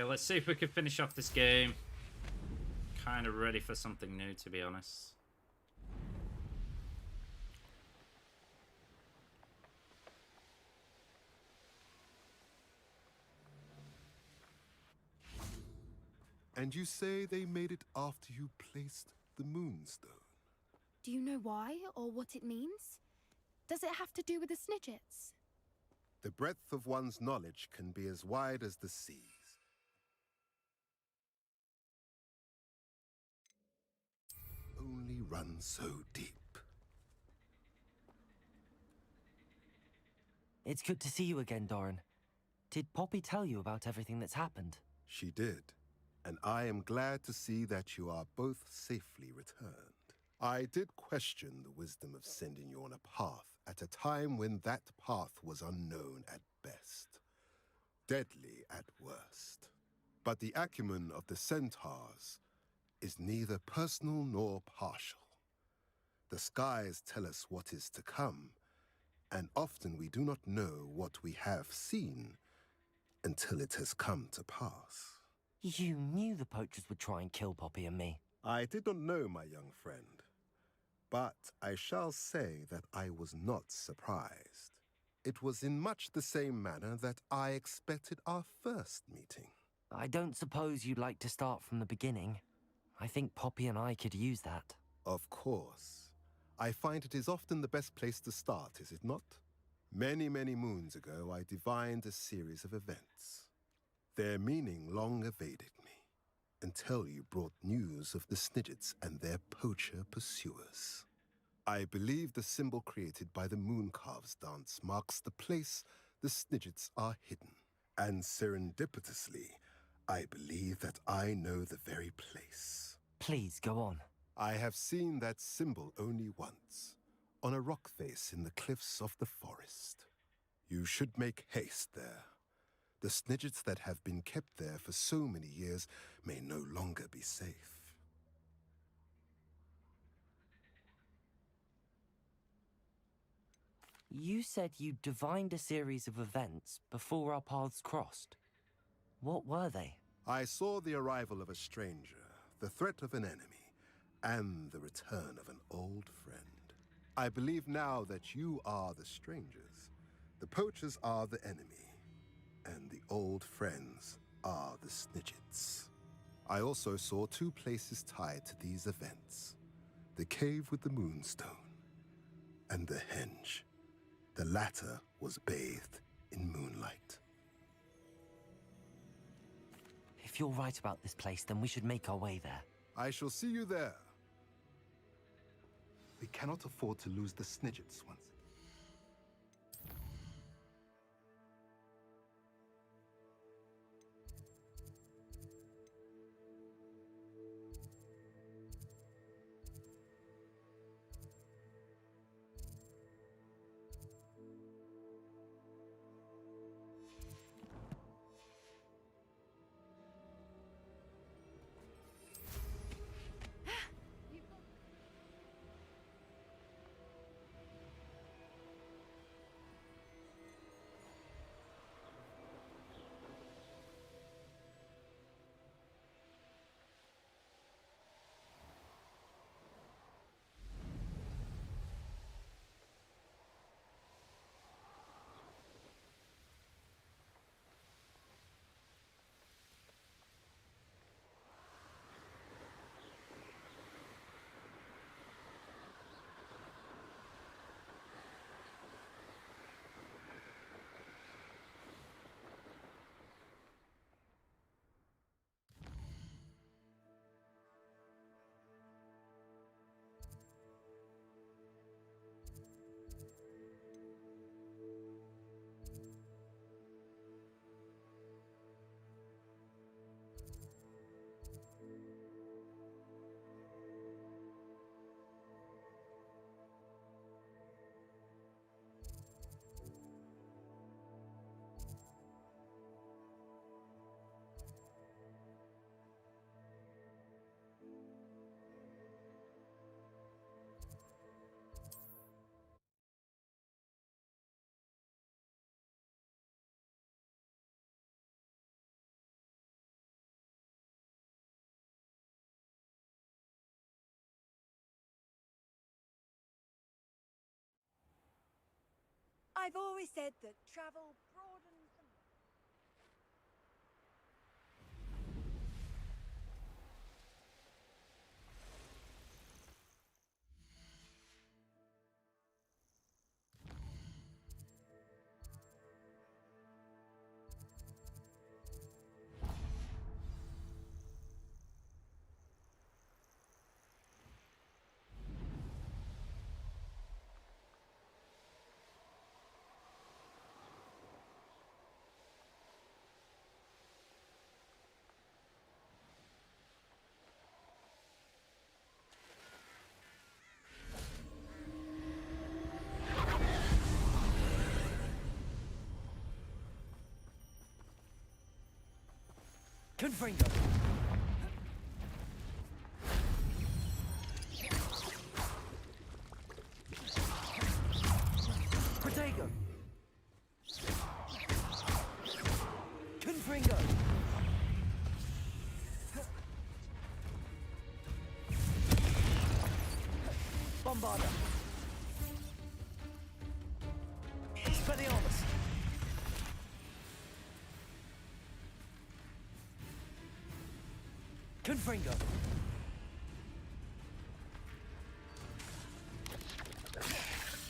Okay, let's see if we can finish off this game. Kind of ready for something new, to be honest. And you say they made it after you placed the Moonstone? Do you know why, or what it means? Does it have to do with the Snidgets? The breadth of one's knowledge can be as wide as the seas. Only run so deep. It's good to see you again, Doran. Did Poppy tell you about everything that's happened? She did, and I am glad to see that you are both safely returned. I did question the wisdom of sending you on a path at a time when that path was unknown at best, deadly at worst. But the acumen of the centaurs is neither personal nor partial. The skies tell us what is to come, and often we do not know what we have seen until it has come to pass. You knew the poachers would try and kill Poppy and me. I did not know, my young friend, but I shall say that I was not surprised. It was in much the same manner that I expected our first meeting. I don't suppose you'd like to start from the beginning. I think Poppy and I could use that. Of course. I find it is often the best place to start, is it not? Many, many moons ago, I divined a series of events. Their meaning long evaded me, until you brought news of the Snidgets and their poacher pursuers. I believe the symbol created by the Mooncalves dance marks the place the Snidgets are hidden. And serendipitously, I believe that I know the very place. Please, go on. I have seen that symbol only once, on a rock face in the cliffs of the forest. You should make haste there. The Snidgets that have been kept there for so many years may no longer be safe. You said you divined a series of events before our paths crossed. What were they? I saw the arrival of a stranger, the threat of an enemy, and the return of an old friend. I believe now that you are the strangers, the poachers are the enemy, and the old friends are the Snidgets. I also saw two places tied to these events: the cave with the Moonstone and the henge. The latter was bathed in moonlight. If you're right about this place, then we should make our way there. I shall see you there. We cannot afford to lose the Snidgets once. I've always said that travel broadens the mind. Confringo! Protego! Confringo! Bombarda! Expelliarmus! Confringo!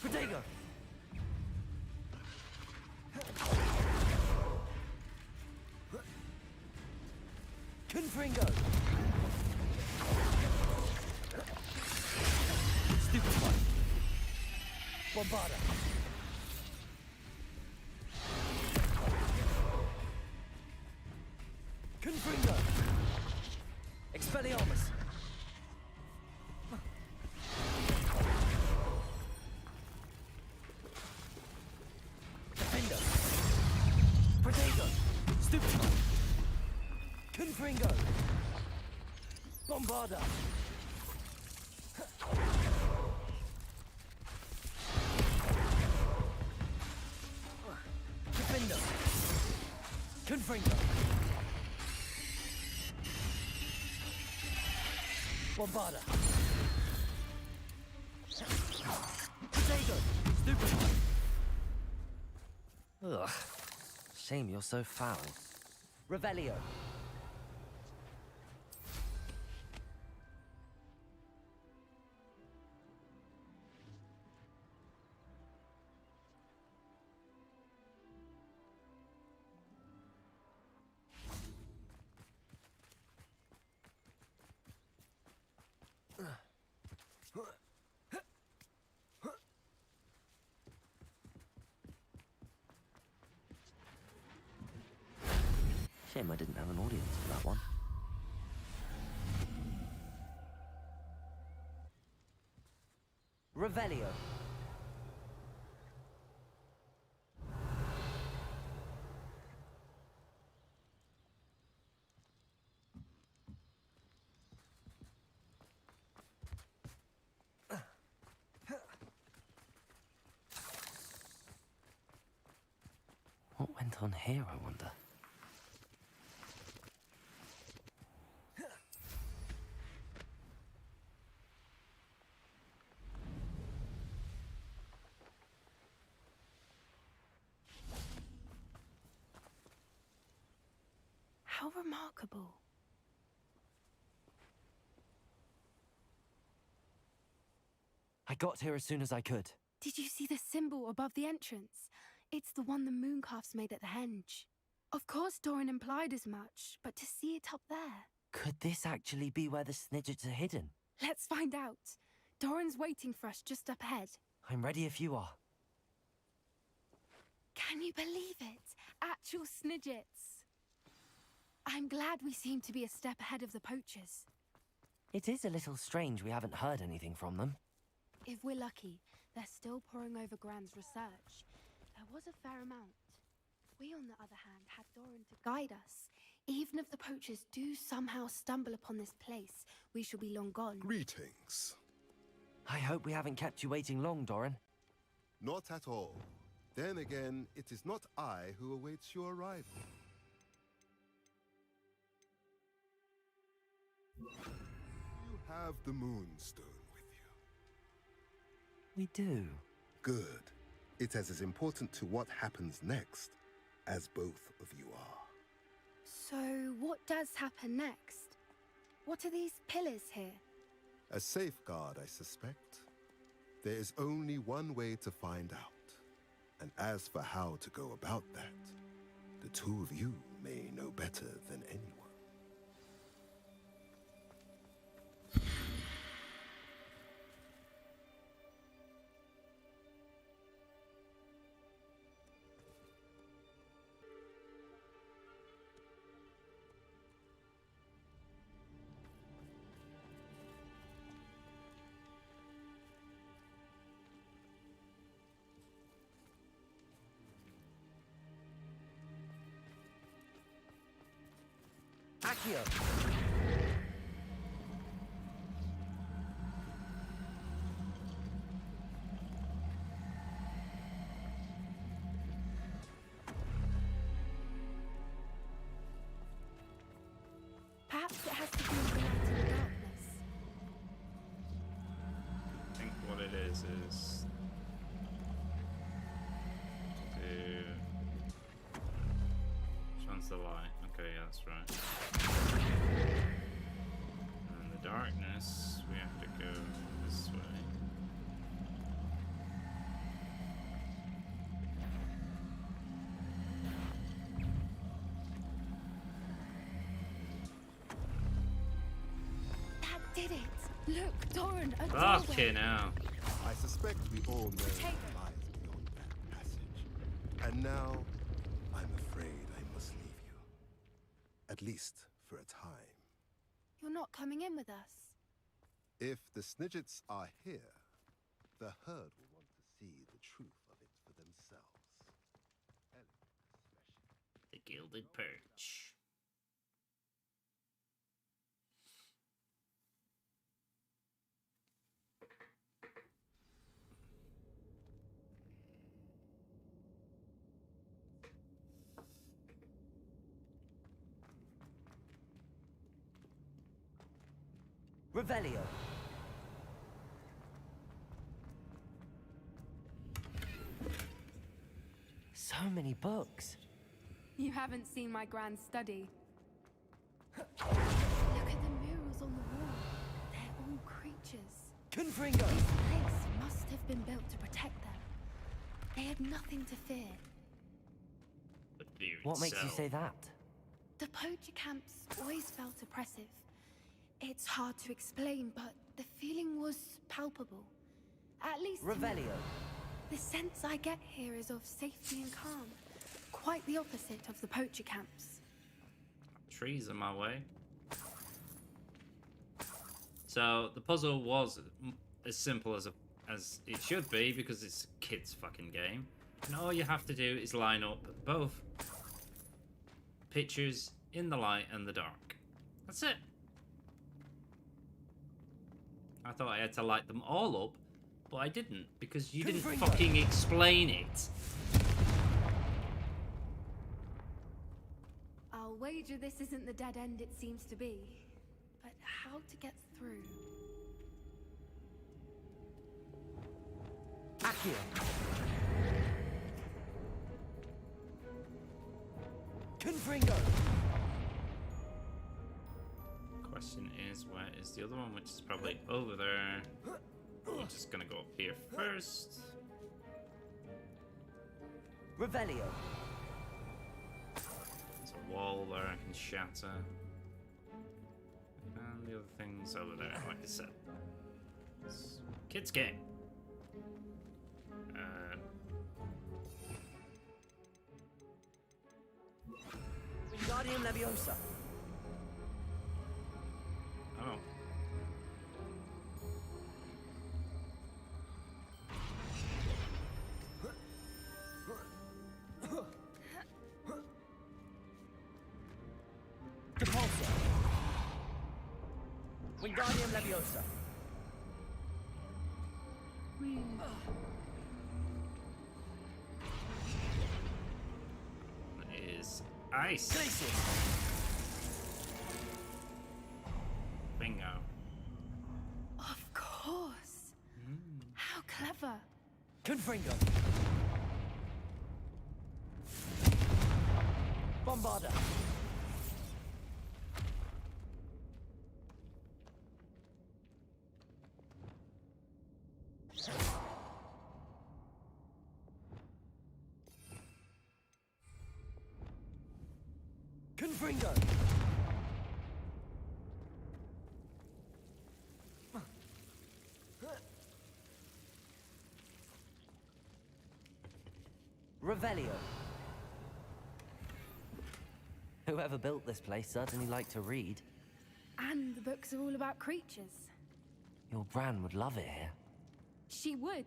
Protego! Confringo! Stupefy! Bombarda! Confringo! Expelliarmus! Defender! Protego! Stupefy! Confringo! Bombarda! Defender! Confringo! Bombarda! Protego! Stupefy! Ugh. Shame you're so foul. Revelio! Shame I didn't have an audience for that one. Revelio. What went on here, I wonder? How remarkable. I got here as soon as I could. Did you see the symbol above the entrance? It's the one the mooncalfs made at the henge. Of course Doran implied as much, but to see it up there... Could this actually be where the Snidgets are hidden? Let's find out. Doran's waiting for us just up ahead. I'm ready if you are. Can you believe it? Actual Snidgets. I'm glad we seem to be a step ahead of the poachers. It is a little strange we haven't heard anything from them. If we're lucky, they're still poring over Gran's research. There was a fair amount. We, on the other hand, had Doran to guide us. Even if the poachers do somehow stumble upon this place, we shall be long gone. Greetings. I hope we haven't kept you waiting long, Doran. Not at all. Then again, it is not I who awaits your arrival. You have the Moonstone with you. We do. Good. It is as important to what happens next as both of you are. So, what does happen next? What are these pillars here? A safeguard, I suspect. There is only one way to find out. And as for how to go about that, the two of you may know better than anyone. Accio! Perhaps it has to do with the light and the darkness. I think what it is which one's the light? Okay, yeah, that's right. And the darkness, we have to go this way. That did it! Look, Doran, a Okay, doorway. now. I suspect we all know Take it. lies beyond that passage. And now, I'm afraid I must leave you. At least for a time. You're not coming in with us. If the Snidgets are here, the herd will want to see the truth of it for themselves. Ellie, especially. The Gilded Perch. Revelio. So many books. You haven't seen my grand study. Look at the murals on the wall. They're all creatures. Confringo. This place must have been built to protect them. They had nothing to fear. The fear What makes you itself. say that? The poacher camps always felt oppressive. It's hard to explain, but the feeling was palpable. At least to me. Revelio. The sense I get here is of safety and calm. Quite the opposite of the poacher camps. Trees in my way. So the puzzle was as simple as it should be because it's a kid's fucking game. And all you have to do is line up both pictures in the light and the dark. That's it. I thought I had to light them all up, but I didn't because you didn't Confringo. fucking explain it. I'll wager this isn't the dead end it seems to be. But how to get through? Accio. Confringo. Question is, where is the other one, which is probably over there. I'm just gonna go up here first. Revelio. There's a wall there I can shatter. And the other thing's over there, like I said. It's a kid's game. Wingardium Leviosa. Oh. Depulso. Wingardium Leviosa. That is ice. Glacius. Bingo. Of course. How clever. Confringo. Bombarder. Confringo. Revelio. Whoever built this place certainly liked to read. And the books are all about creatures. Your Bran would love it here. She would.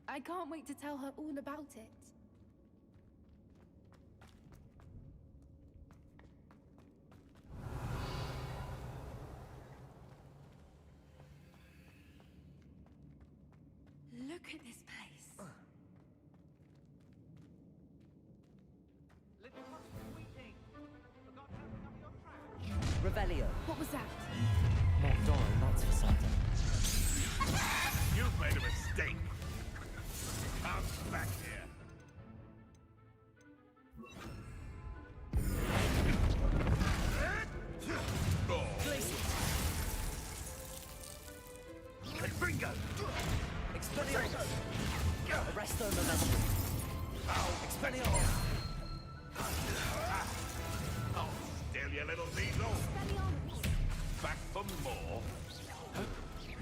I can't wait to tell her all about it. Look at this place. Revelio. What was that? Not Doran, that's for certain. You've made a mistake. Come back here. Confringo. Expelliarmus. Arresto momentum. Expelliarmus. Oh, still you little weasel. Back for more.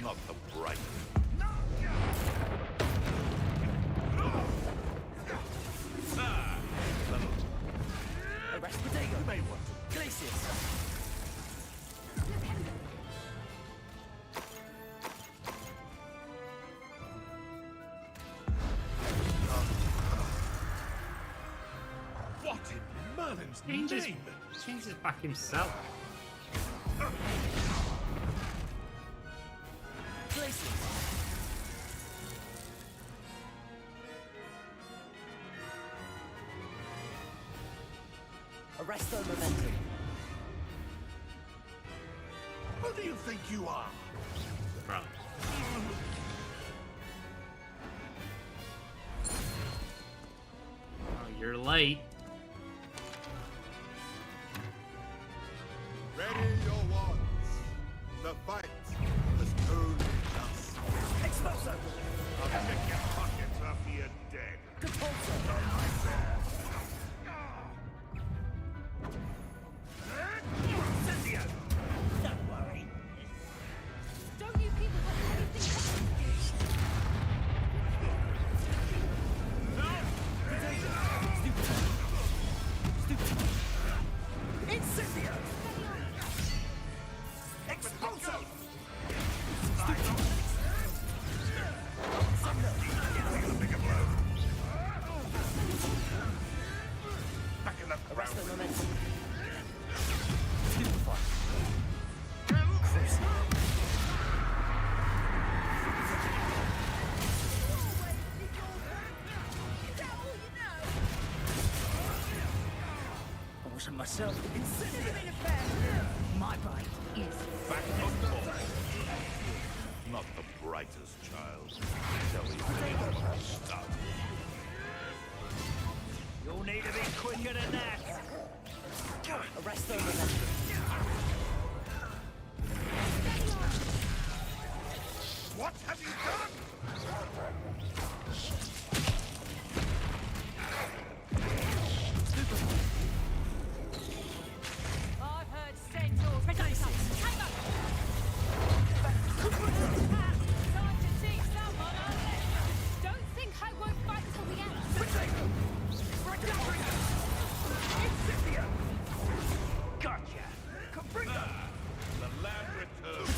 Not the bright. Arrest Bodego. May want to. Glacius. What in Merlin's Changes name? back himself. Glacius. Arresto momentum. Who do you think you are? Bro. Oh, you're late. Ready your wands. The fight has only just. Expulso. I'll check your pockets after you're dead. Compulso. Incendio! Don't worry. Don't you people have anything? Incendio. Expulso. Back in the Arresto crowd. momentum. Stupefy. Crucible. I wasn't myself. Incendio. My bite is Back for more. Not the brightest child. Shall we finish what we started? You'll need to be quicker than that. Arresto momentum. What have you done? I've heard centaurs places. Hang up! Time to teach someone a lesson. Don't think I won't fight till the end. Incendio! Gotcha! Confringo! The land returns.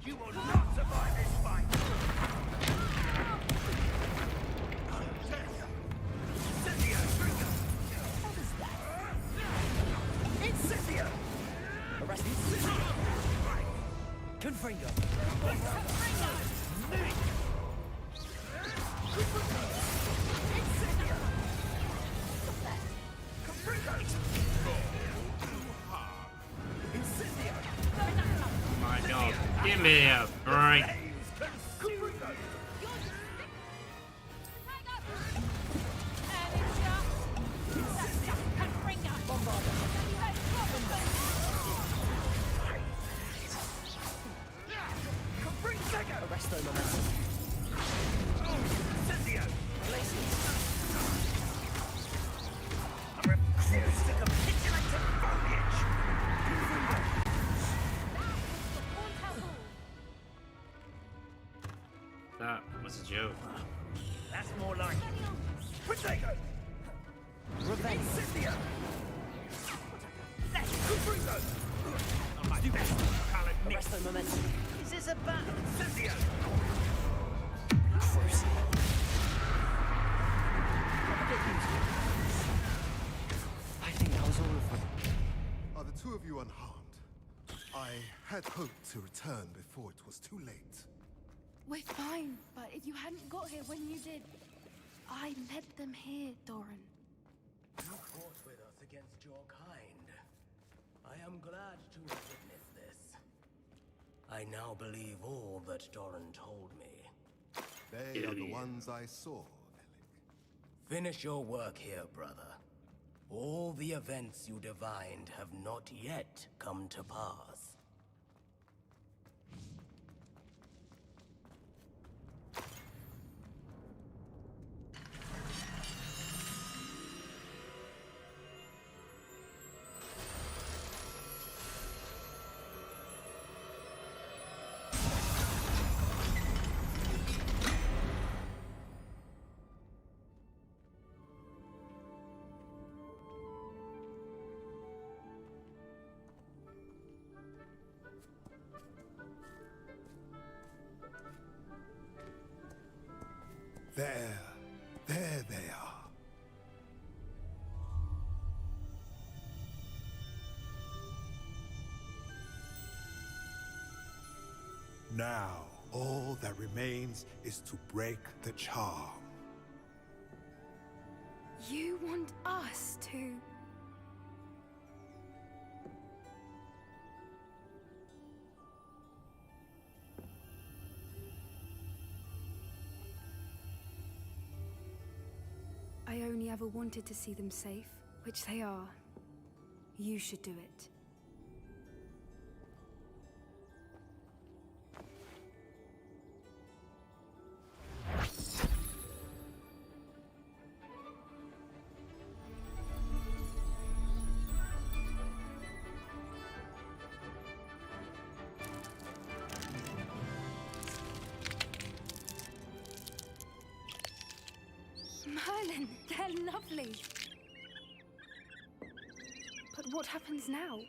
You will not survive this fight! Incendio! What is that? Incendio! Arrest Incendio. Confringo. Incendio! Confringo! Incendio. Oh my god. Give me a break. Confringo! Hang up! And it's just Resto momentum. Incendio! Glacius. I refuse to capitulate to foliage! That was a joke. That's more like it. Potato! Revenge. Incendio! That's Cuprizo! On my best colored mix. Resto momentum. Is this a battle? Incendio! Crucible. I think that was all of them. Are the two of you unharmed? I had hoped to return before it was too late. We're fine, but if you hadn't got here when you did, I led them here, Doran. You fought with us against your kind. I am glad to have witnessed this. I now believe all that Doran told me. They are the ones I saw, Alec. Finish your work here, brother. All the events you divined have not yet come to pass. There they are. Now, all that remains is to break the charm. You want us to... I only ever wanted to see them safe, which they are. You should do it. Merlin, they're lovely. But what happens now?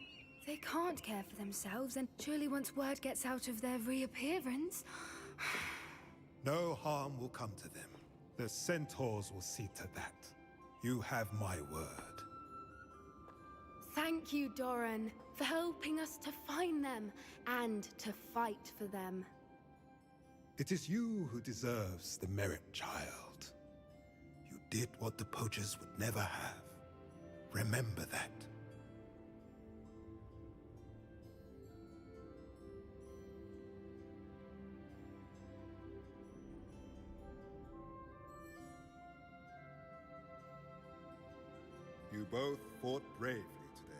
They can't care for themselves, and surely once word gets out of their reappearance... No harm will come to them. The centaurs will see to that. You have my word. Thank you, Doran, for helping us to find them and to fight for them. It is you who deserves the merit, child. You did what the poachers would never have. Remember that. You both fought bravely today.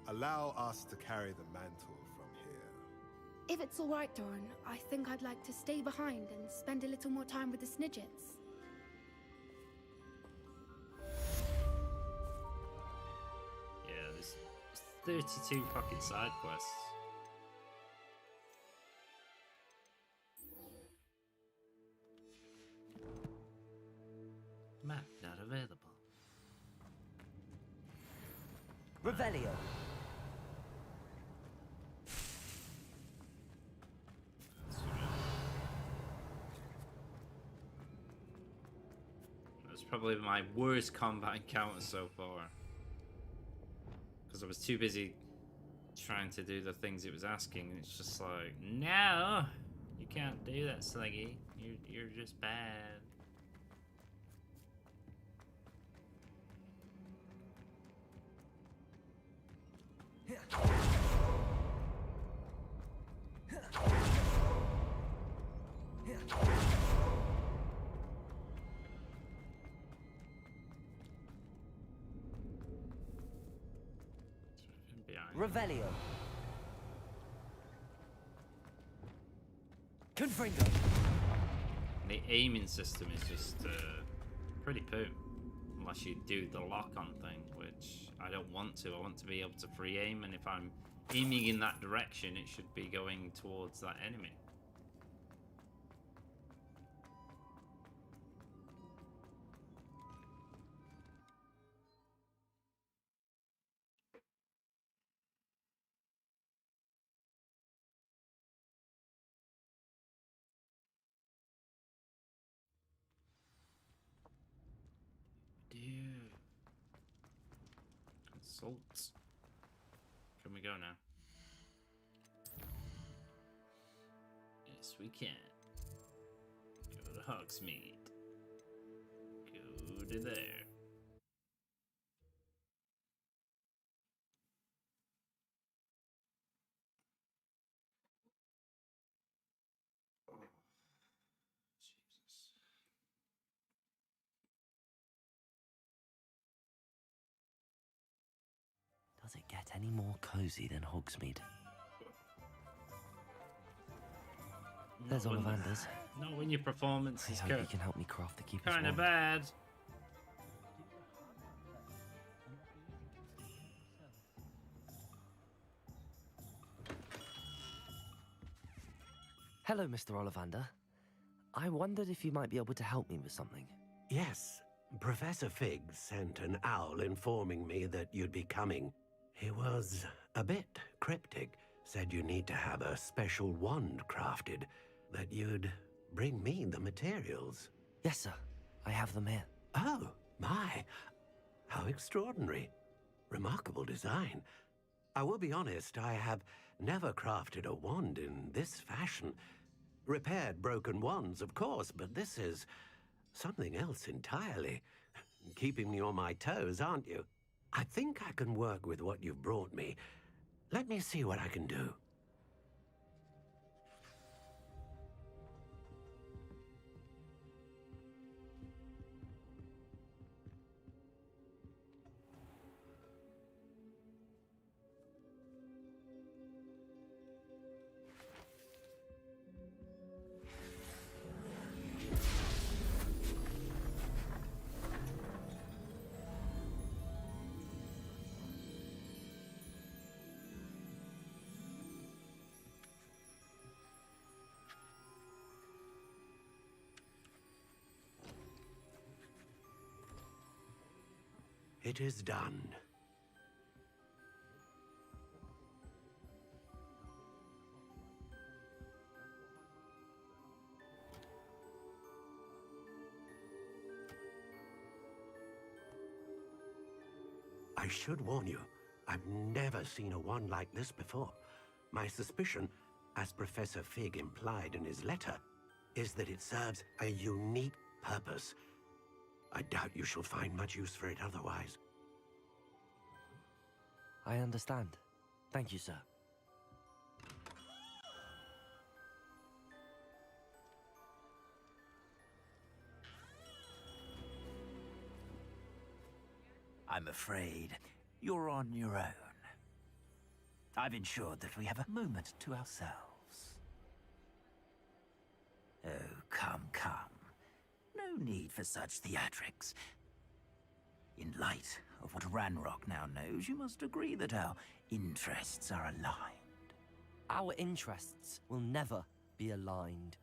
Allow us to carry the mantle from here. If it's all right, Doran, I think I'd like to stay behind and spend a little more time with the Snidgets. Yeah, there's 32 fucking side quests. Map not available. Revelio. That's probably my worst combat encounter so far. Because I was too busy trying to do the things it was asking, and it's just like, no, you can't do that, Sleggy. You're just bad. Revelio. Confringo. The aiming system is just pretty poo. Unless you do the lock-on thing, which I don't want to. I want to be able to free aim, and if I'm aiming in that direction, it should be going towards that enemy. Dude. Consult. Can we go now? Yes, we can. Go to Hogsmeade. Go to there. Jesus. Does it get any more cozy than Hogsmeade? There's Not when- Ollivander's. Not when your performance I is hope you can help me craft the keeper's kind of wand. bad. Hello, Mr. Ollivander. I wondered if you might be able to help me with something. Yes, Professor Fig sent an owl informing me that you'd be coming. He was a bit cryptic, said you need to have a special wand crafted, that you'd bring me the materials. Yes, sir. I have them here. Oh, my. How extraordinary. Remarkable design. I will be honest, I have never crafted a wand in this fashion. Repaired broken wands, of course, but this is something else entirely. Keeping me on my toes, aren't you? I think I can work with what you've brought me. Let me see what I can do. It is done. I should warn you, I've never seen a wand like this before. My suspicion, as Professor Fig implied in his letter, is that it serves a unique purpose. I doubt you shall find much use for it otherwise. I understand. Thank you, sir. I'm afraid you're on your own. I've ensured that we have a moment to ourselves. Oh, come, come. No need for such theatrics. In light of what Ranrock now knows, you must agree that our interests are aligned. Our interests will never be aligned.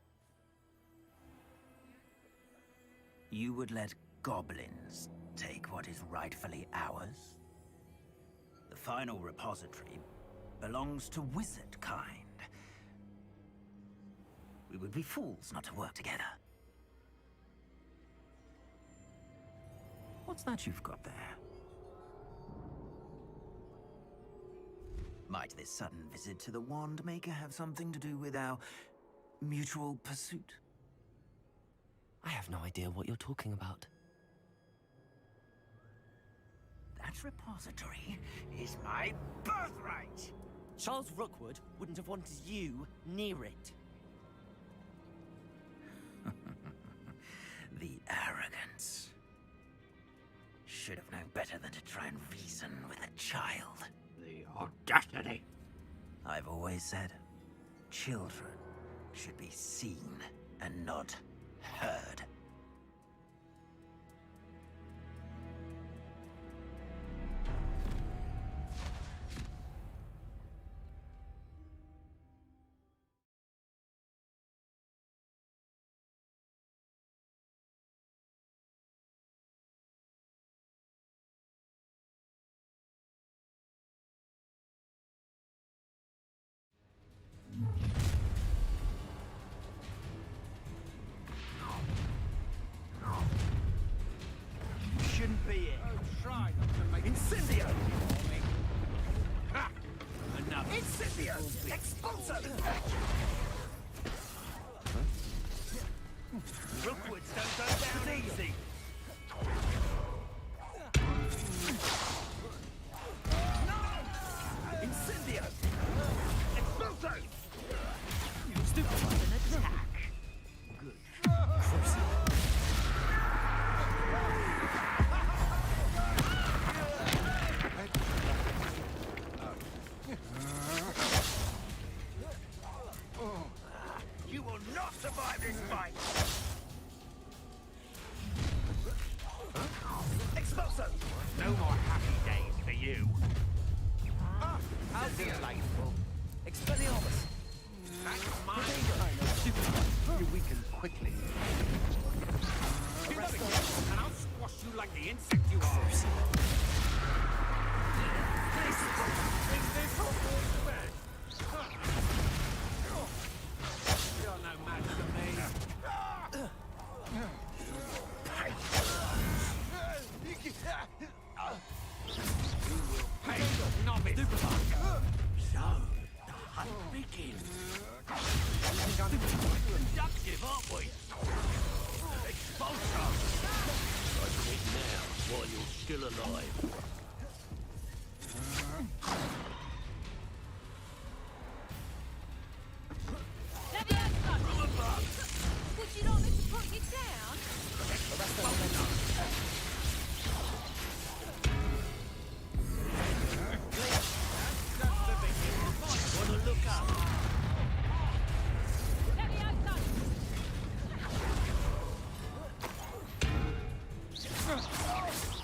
You would let goblins take what is rightfully ours? The final repository belongs to wizard kind. We would be fools not to work together. What's that you've got there? Might this sudden visit to the Wand Maker have something to do with our mutual pursuit? I have no idea what you're talking about. That repository is my birthright! Charles Rookwood wouldn't have wanted you near it. The arrogance. Should have known better than to try and reason with a child. The audacity. I've always said, children should be seen and not heard. Shouldn't be it. Try not to make Incendio! Ha! Enough. Incendio! Expulso! Rookwoods don't go down easy. Incendio! Expulso! You stupid an attack. Good. Crucible. You will not survive this fight! Expulso! No more happy days for you. How delightful. Expelliarmus! That's my kind of super. You weaken quickly. And I'll squash you like the insect you are. Is this Hogwarts bed? You're no match for me. You will pay, novice. So, the hunt begins. Conductive, aren't we? Expulso! Strike it now, while you're still alive. Would you like me to put you down? Wanna look up? Let me outside.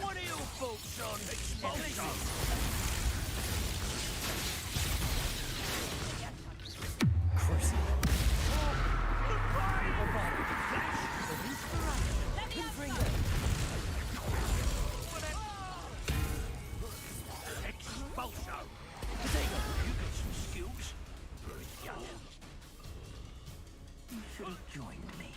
What are your thoughts on expulso? Let me outside. Expulso! Potato, you got some skills. Brilliant. You should have joined me.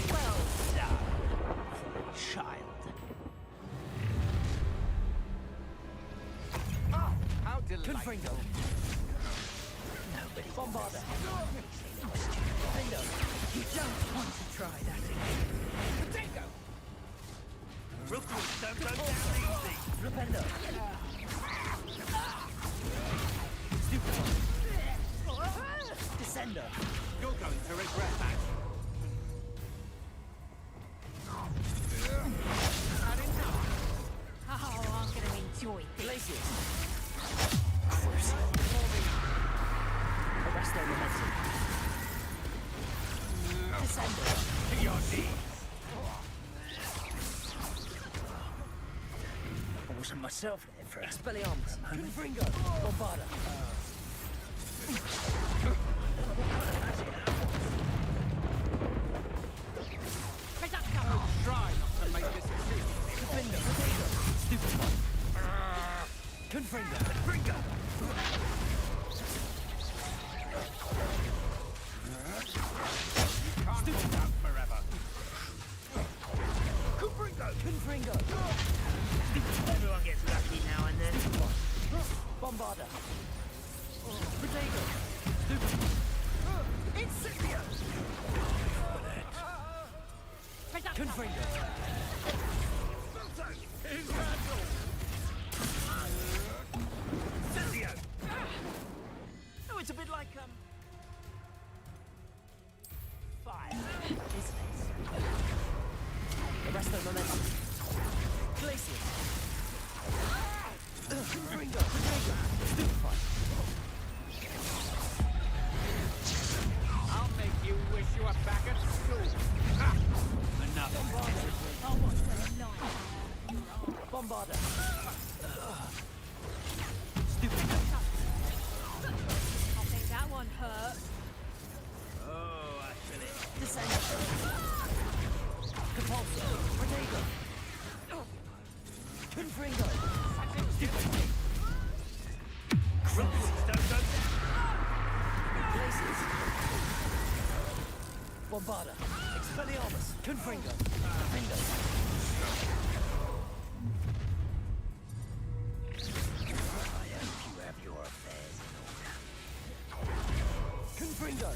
Well done, child. How delightful. Nobody bombarder. Bingo. You don't want to try that again. Potato! Rookwoods don't go down easy. Flipendo. Stupid one. Descender. You're going to regret that. Had enough. Oh, I'm going to enjoy this. Glacius. Arresto momentum. Descender. To your knees. I wasn't myself there for Expelliarmus. Confringo. Bombarda. Try not to make this a secret. Confringo. Stupid one. Confringo. Confringo. Can't hold out forever. Confringo. Confringo. Everyone gets lucky now and then. Bombarda. Potato. Stupid. Incendio. Confringo. Incendio. Oh, it's a bit like His face. Arresto momentum. Glacius. Ringo. Stupefy. I'll make you wish you were back at school. Ha! Another. I want some light. Bombarder. Stupid. I think that one hurt. Oh, I feel it. Descend. Compulsor. Protego. Confringo. Stupid. Glacius. Bombarder. Expelliarmus. Confringo. Defendo. Confringo.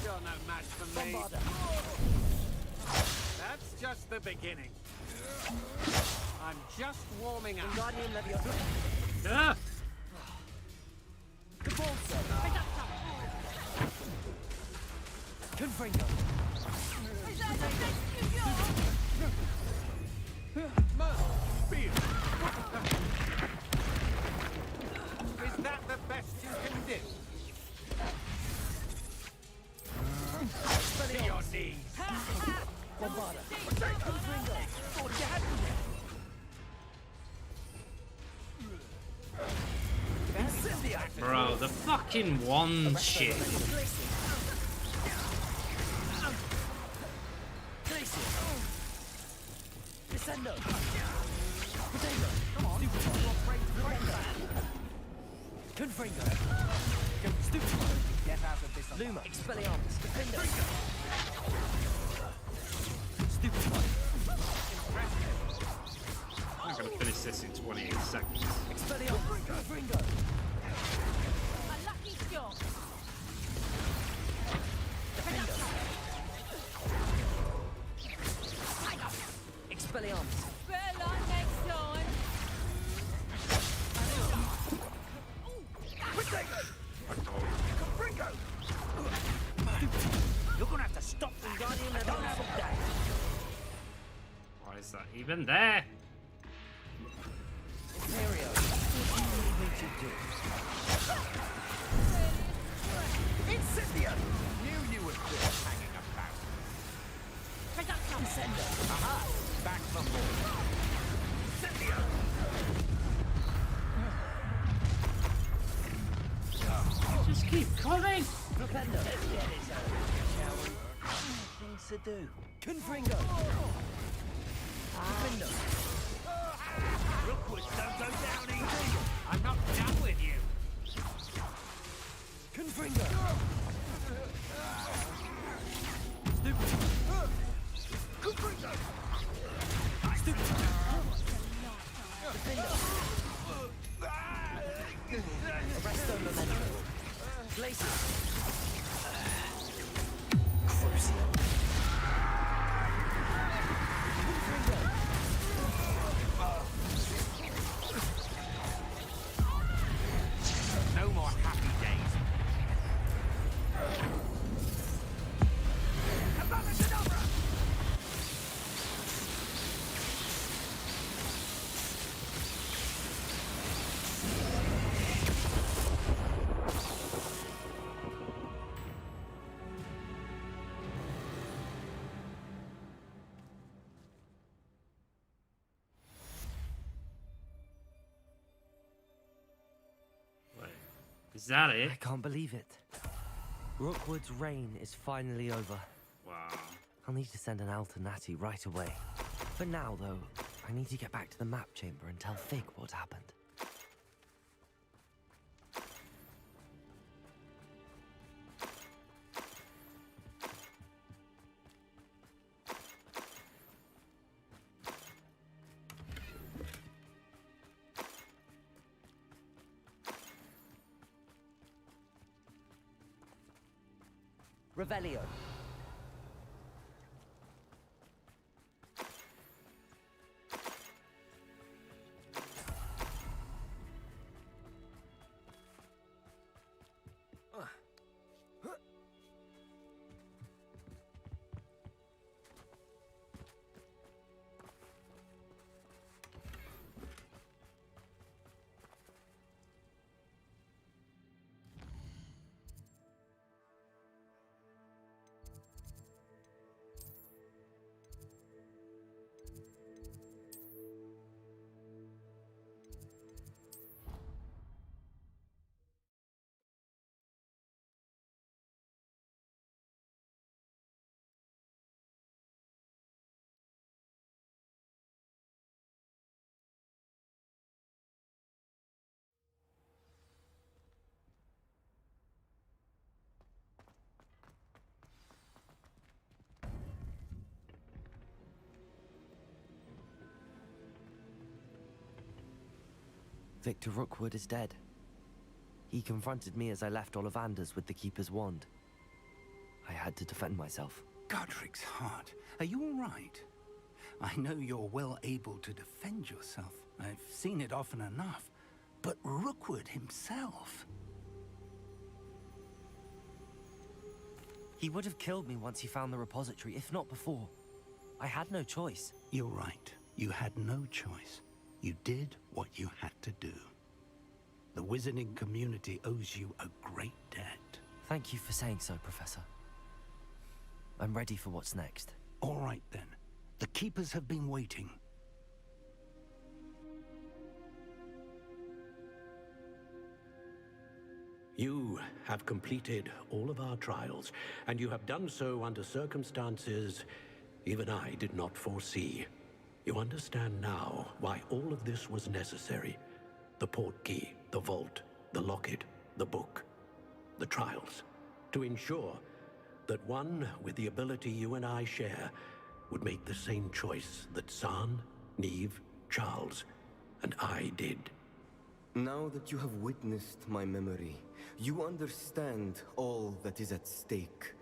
You're no match for me. Bombarder. That's just the beginning. I'm just warming up. Guardian Leviosa. Ah! Compulsor. Confringo. Is that the best you can do? To your knees. Bombarder. Confringo. Bro, the fucking wand shit. Descendo. Potato. Come on. Confringo. Stupid. Get out of this. Luma. Expelliarmus. Defender. Stupid. I'm gonna finish this in 28 seconds. Expelliarmus. Confringo. A lucky shot. Defender. Expelliarmus. Better luck next time. You're gonna have to stop the Guardian Leviosa someday. Why is that even there? Imperio. What do you need me to do? Incendium! Knew you were still hanging about. Descendo. Aha! Back for more. Incendium! Just keep coming! Propendo. Let's get this over, shall we? Things to do. Confringo. Defendo. Rookwoods don't go down easy. I'm not done with you. Confringo. Stupid. Confringo! Stupid. Defendo. Arresto momentum. Glacius. Crucial. Confringo. No more happy days. Wait, is that it? I can't believe it. Rookwood's reign is finally over. Wow. I'll need to send an Alternati right away. For now, though, I need to get back to the map chamber and tell Fig what happened. Revelio. Victor Rookwood is dead. He confronted me as I left Ollivander's with the Keeper's wand. I had to defend myself. Godric's heart. Are you all right? I know you're well able to defend yourself. I've seen it often enough. But Rookwood himself... He would have killed me once he found the repository, if not before. I had no choice. You're right. You had no choice. You did what you had to do. The wizarding community owes you a great debt. Thank you for saying so, Professor. I'm ready for what's next. All right, then. The Keepers have been waiting. You have completed all of our trials, and you have done so under circumstances even I did not foresee. You understand now why all of this was necessary. The portkey, the vault, the locket, the book, the trials. To ensure that one with the ability you and I share would make the same choice that Zaan, Neve, Charles, and I did. Now that you have witnessed my memory, you understand all that is at stake.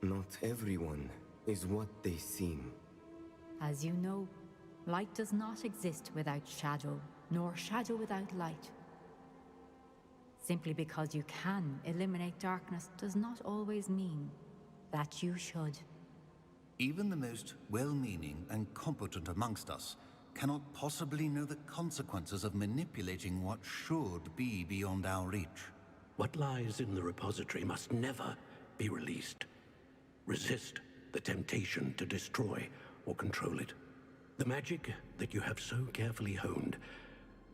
Not everyone is what they seem. As you know, light does not exist without shadow, nor shadow without light. Simply because you can eliminate darkness does not always mean that you should. Even the most well-meaning and competent amongst us cannot possibly know the consequences of manipulating what should be beyond our reach. What lies in the repository must never be released. Resist the temptation to destroy or control it. The magic that you have so carefully honed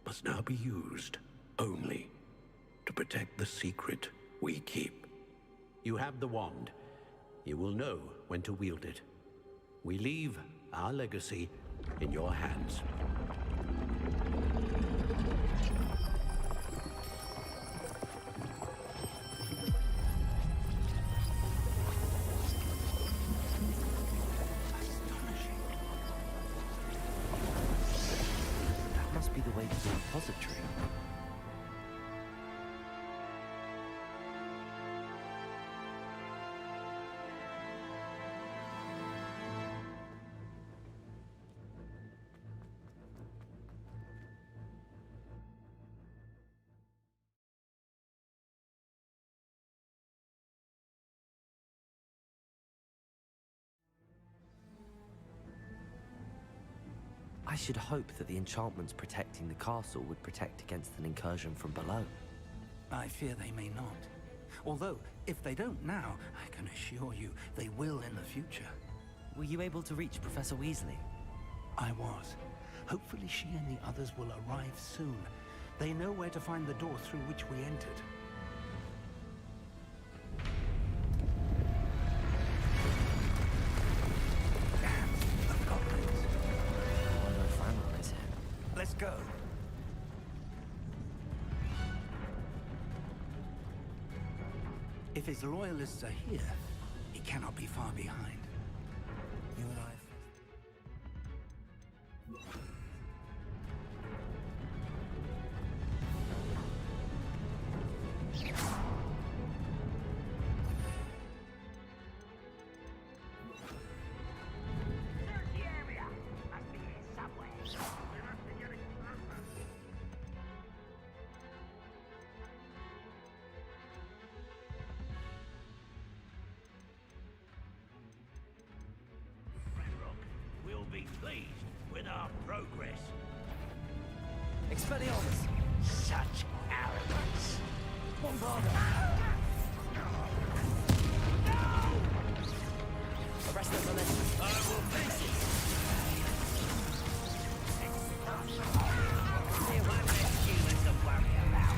must now be used only to protect the secret we keep. You have the wand. You will know when to wield it. We leave our legacy in your hands. That must be the way to the repository. I should hope that the enchantments protecting the castle would protect against an incursion from below. I fear they may not. Although, if they don't now, I can assure you they will in the future. Were you able to reach Professor Weasley? I was. Hopefully she and the others will arrive soon. They know where to find the door through which we entered. Let's go. If his loyalists are here, he cannot be far behind. You and I... Be pleased with our progress. Expelliarmus! Such arrogance! Bombarda! No! Arrest them, Valenti! I will face it! There won't be humans to worry about.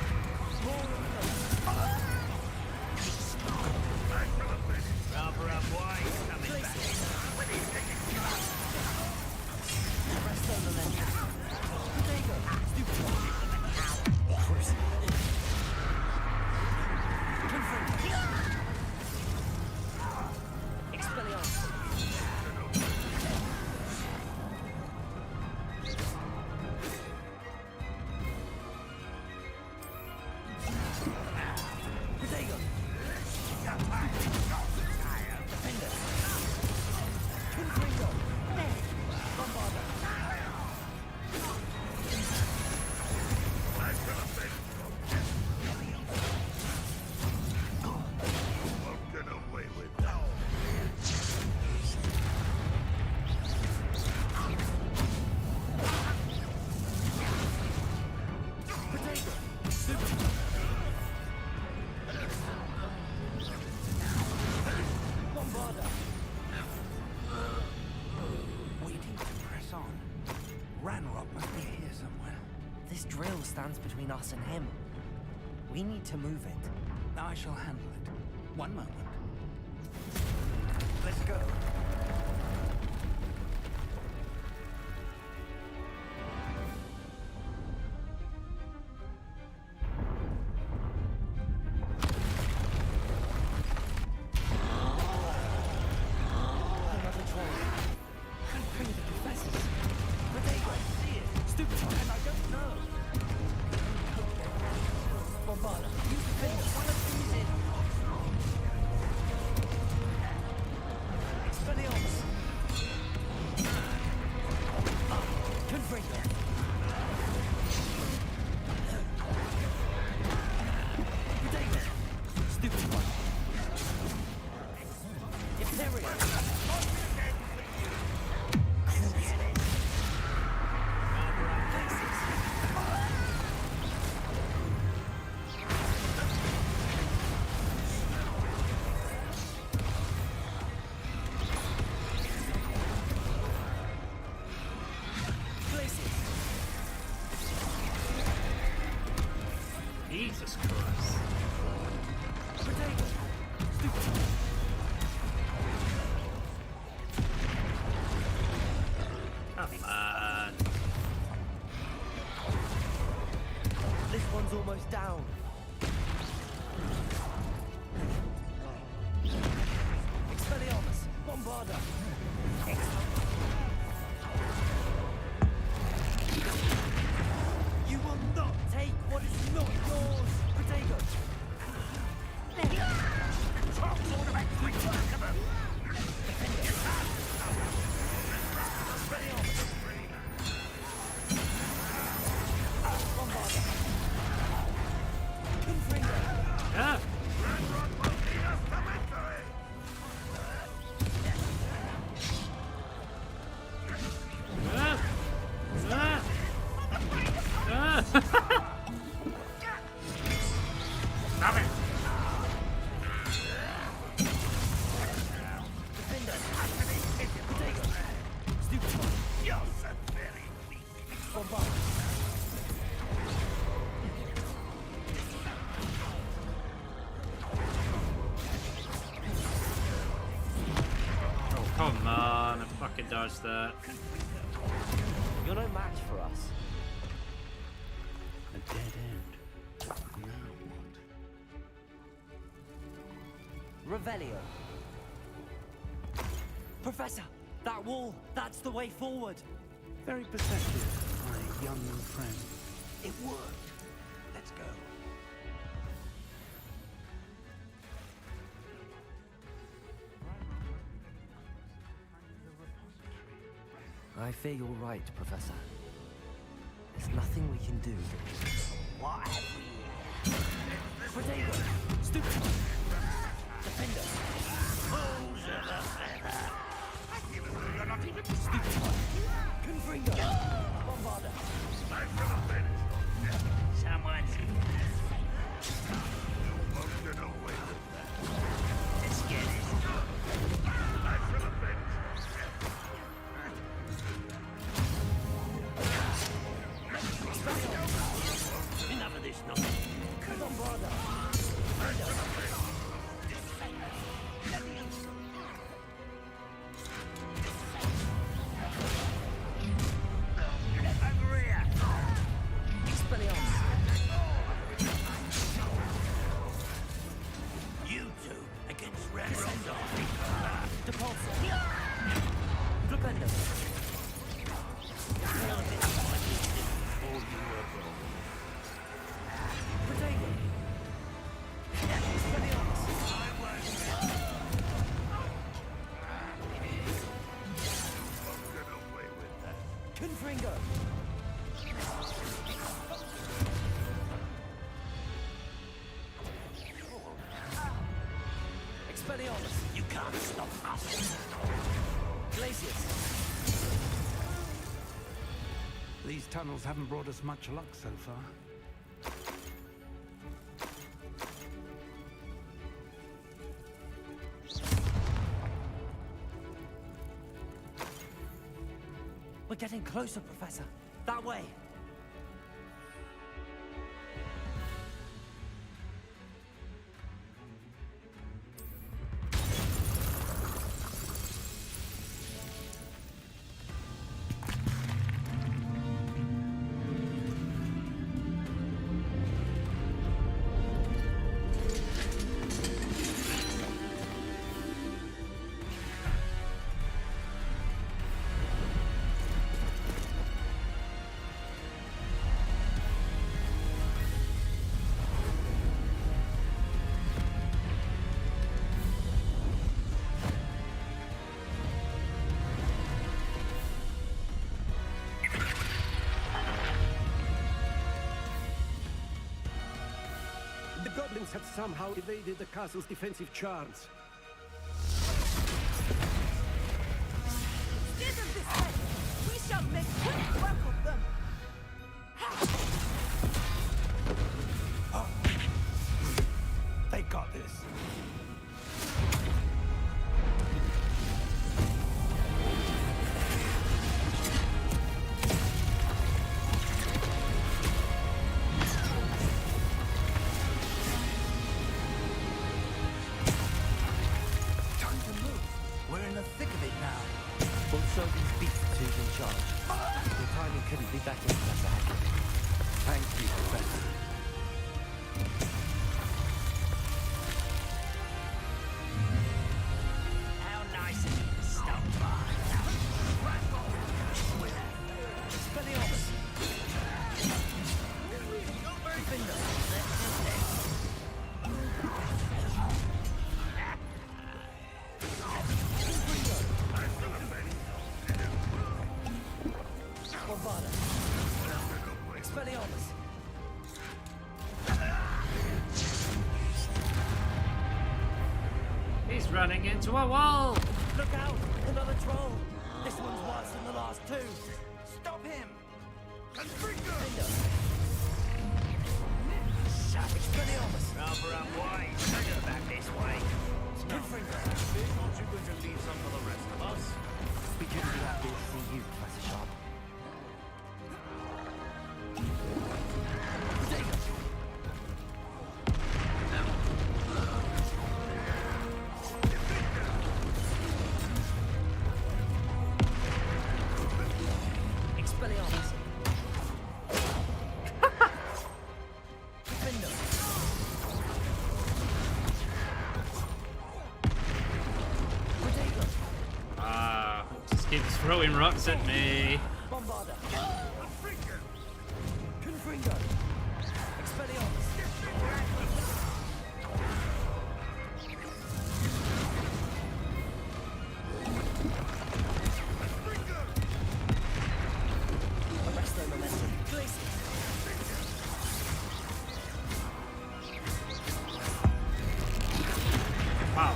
Rather unwise coming back. Arrest them, Valenti! There you go! Stupid! Bombarda! Waiting to press on. Ranrock must be here somewhere. This drill stands between us and him. We need to move it. I shall handle it. One moment. Let's go. Another troll. Can't bring the professors. But they won't see it. Stupid time, I don't know. Bombarda, use the finger. One of these in. Expelliarmus. Confringo. Potato. Stupid one. Imperial. Jesus Christ. Potato. Stupid. Come on. This one's almost down. Expelliarmus. Bombarda. You will not take what is not yours. Potato. Bombarda. Confringo. Ah! Ah! Ah! Ah! Stop it! Defender. Potato. Stupid one. You're so very weak. Bombarda. Oh, come on. I fucking dodged that. You're no match for us. A dead end. Now what? Revelio. Professor, that wall, that's the way forward. Very perceptive, my young friend. It worked. Let's go. I fear you're right, Professor. There's nothing we can do. What have we here? Potato. Stupid. Defender. Fools of the feather. You're not even stupid. Confringo. Bombarda. Someone's here. You won't get away with that. Let's get it. Enough of this nonsense. Bombarda. Over here. Expelliarmus. You two against Ranrock. Depulsor. Flipendo. Potato. Expelliarmus. Confringo. Expelliarmus. You can't stop us. Glacius. These tunnels haven't brought us much luck so far. We're getting closer, Professor. That way. The goblins have somehow evaded the castle's defensive charms. Give them this way! We shall make quick work of them! They got this. So these beasts who's in charge. Your timing couldn't be better, Professor Hackett. Thank you, Professor. How nice of you to stop by. Expelliarmus! Expelliarmus! He's running into a wall! Look out! Another troll! This one's worse than the last two! Stop him! Expelliarmus! Rather unwise. I go back this way. Aren't you going to leave some for the rest of us? We couldn't be happy to see you, Professor Sharp. Expelliarmus! Just keeps throwing rocks at me. Bombarda! Confringo! Expelliarmus! Arrest their momentum. Glacier! Wow.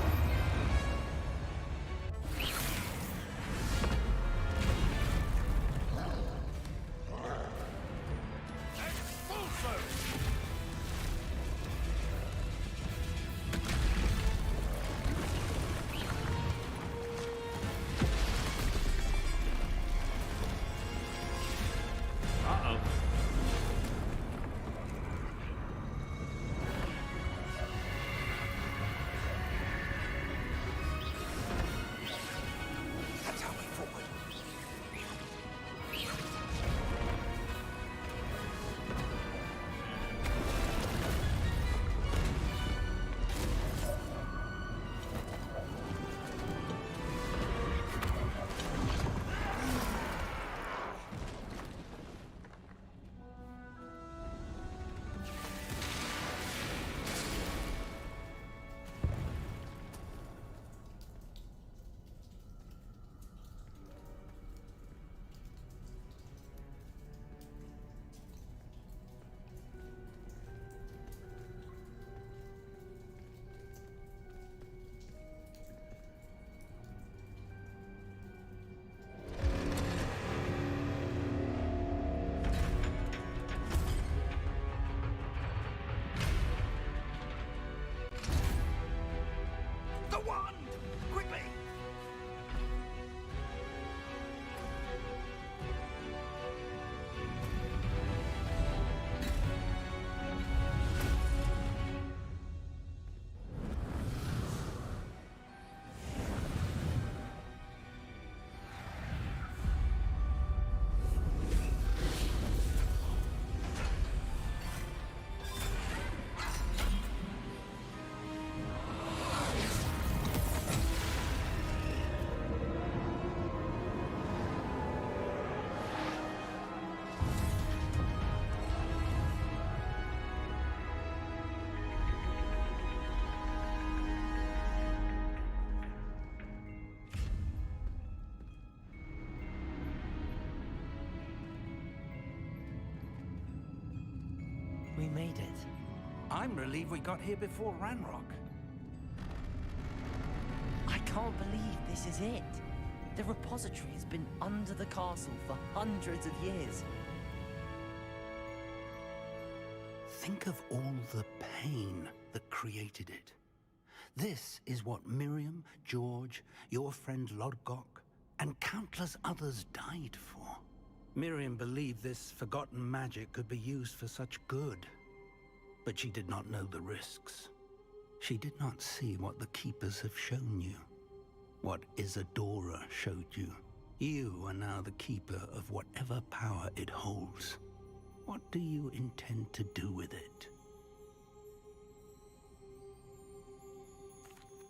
made it. I'm relieved we got here before Ranrock. I can't believe this is it. The repository has been under the castle for hundreds of years. Think of all the pain that created it. This is what Miriam, George, your friend Lodgok, and countless others died for. Miriam believed this forgotten magic could be used for such good, but she did not know the risks. She did not see what the Keepers have shown you, what Isadora showed you. You are now the Keeper of whatever power it holds. What do you intend to do with it?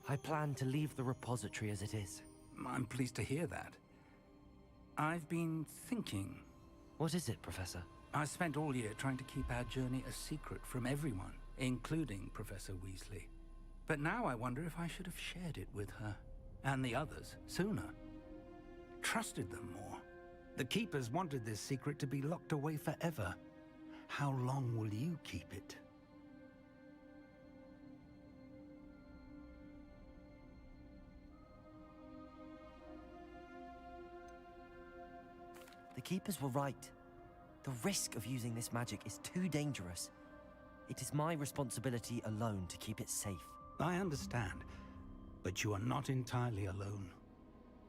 I plan to leave the repository as it is. I'm pleased to hear that. I've been thinking. What is it, Professor? I spent all year trying to keep our journey a secret from everyone, including Professor Weasley. But now I wonder if I should have shared it with her, and the others, sooner. Trusted them more. The Keepers wanted this secret to be locked away forever. How long will you keep it? The Keepers were right. The risk of using this magic is too dangerous. It is my responsibility alone to keep it safe. I understand, but you are not entirely alone.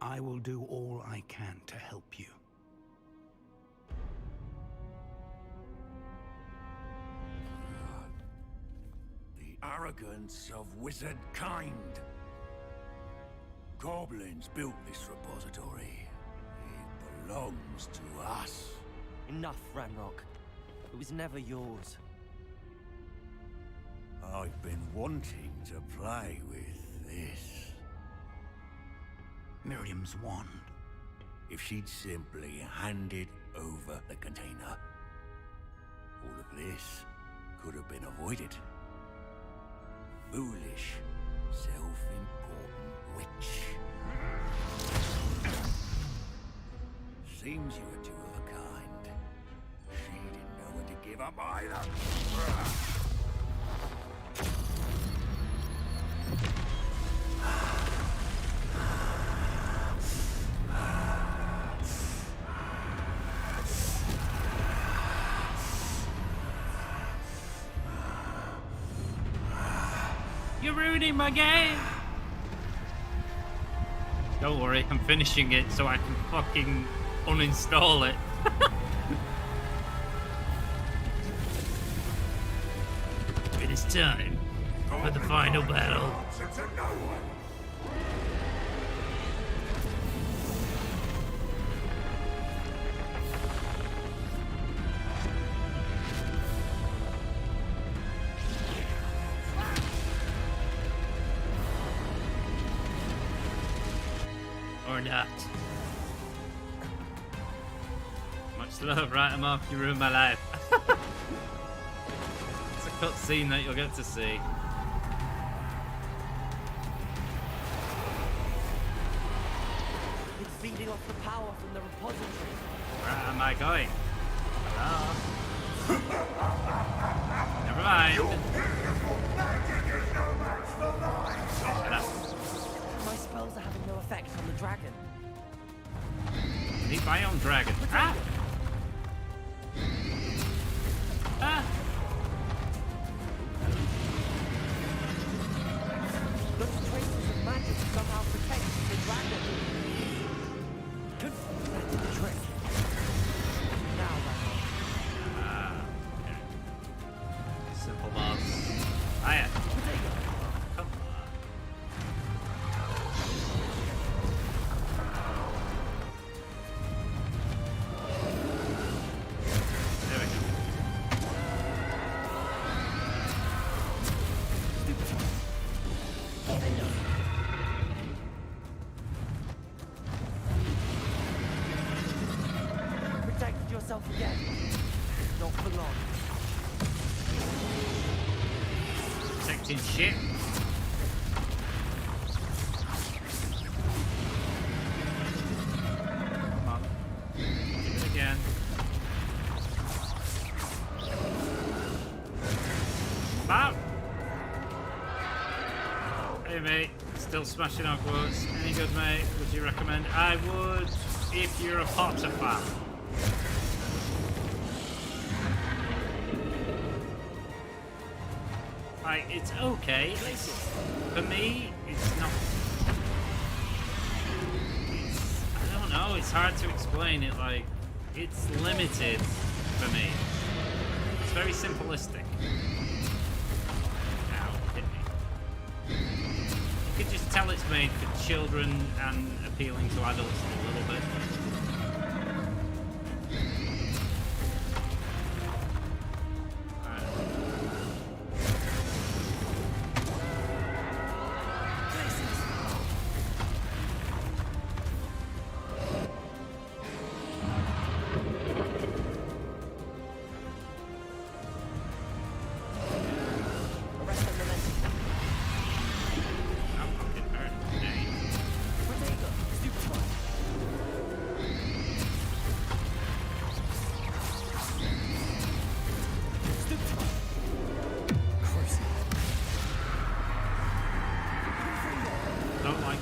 I will do all I can to help you. The arrogance of wizard kind. Goblins built this repository. It belongs to us. Enough, Ranrock. It was never yours. I've been wanting to play with this. Miriam's wand. If she'd simply handed over the container, all of this could have been avoided. Foolish, self-important witch. Seems you were two of a kind. She didn't know when to give up either. You're ruining my game! Don't worry, I'm finishing it so I can fucking uninstall it. It is time for the final battle. Or not. Much love, right? I'm off. You ruined my life. It's a cutscene that you'll get to see. It's feeding off the power from the repository. Where am I going? Hello? Never mind. Shut up. My spells are having no effect on the dragon. Meet my own dragon. Ah! Ah! Those traces of magic somehow protect the dragon. Good. That did the trick. Now, Okay. Simple boss. Hiya. Come on. There we go. protect yourself again. Not for long. Protecting shit. Come on. Do it again. Still smashing Hogwarts. Any good, mate? Would you recommend? I would, if you're a Potter fan. Like, it's okay. For me, it's not. I don't know. It's hard to explain it. Like, it's limited for me. It's very simplistic. Ow, hit me. You could just tell it's made for children and appealing to adults a little bit.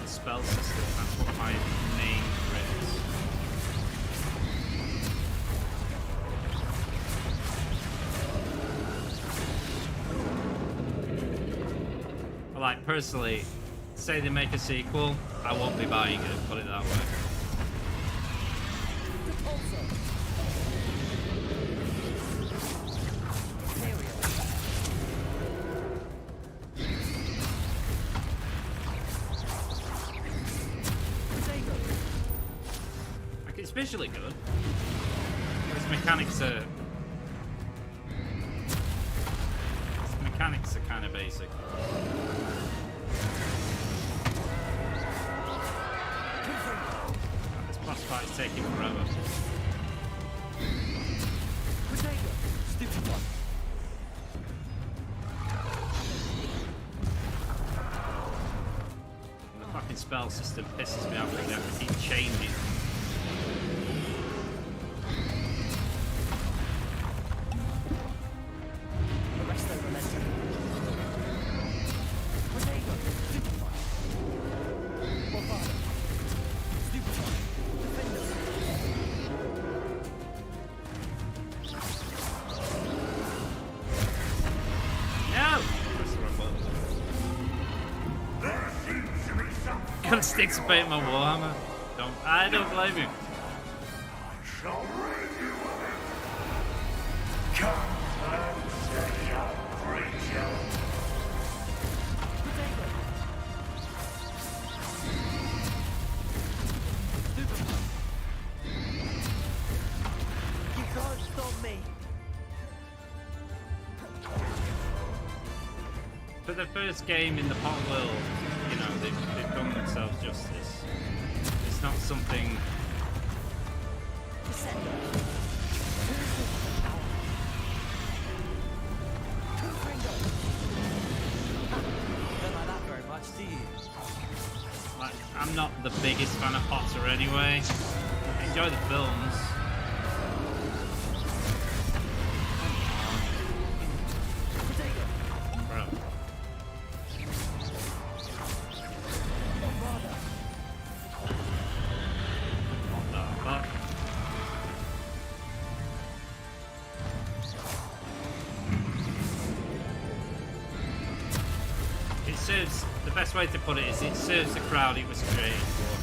Spell system, that's what my main threat is. Like, personally, say they make a sequel, I won't be buying it, put it that way. It's visually good. Its mechanics are kind of basic. This boss fight is taking forever. The fucking spell system pisses me off because they have to keep changing. Sticks bait my warhammer. I don't blame you. You can't stop me. For the first game in the Pot world, you know, they've done themselves justice. It's not something. Like, I'm not the biggest fan of Potter anyway. I enjoy the films. The best way to put it is it serves the crowd it was created for.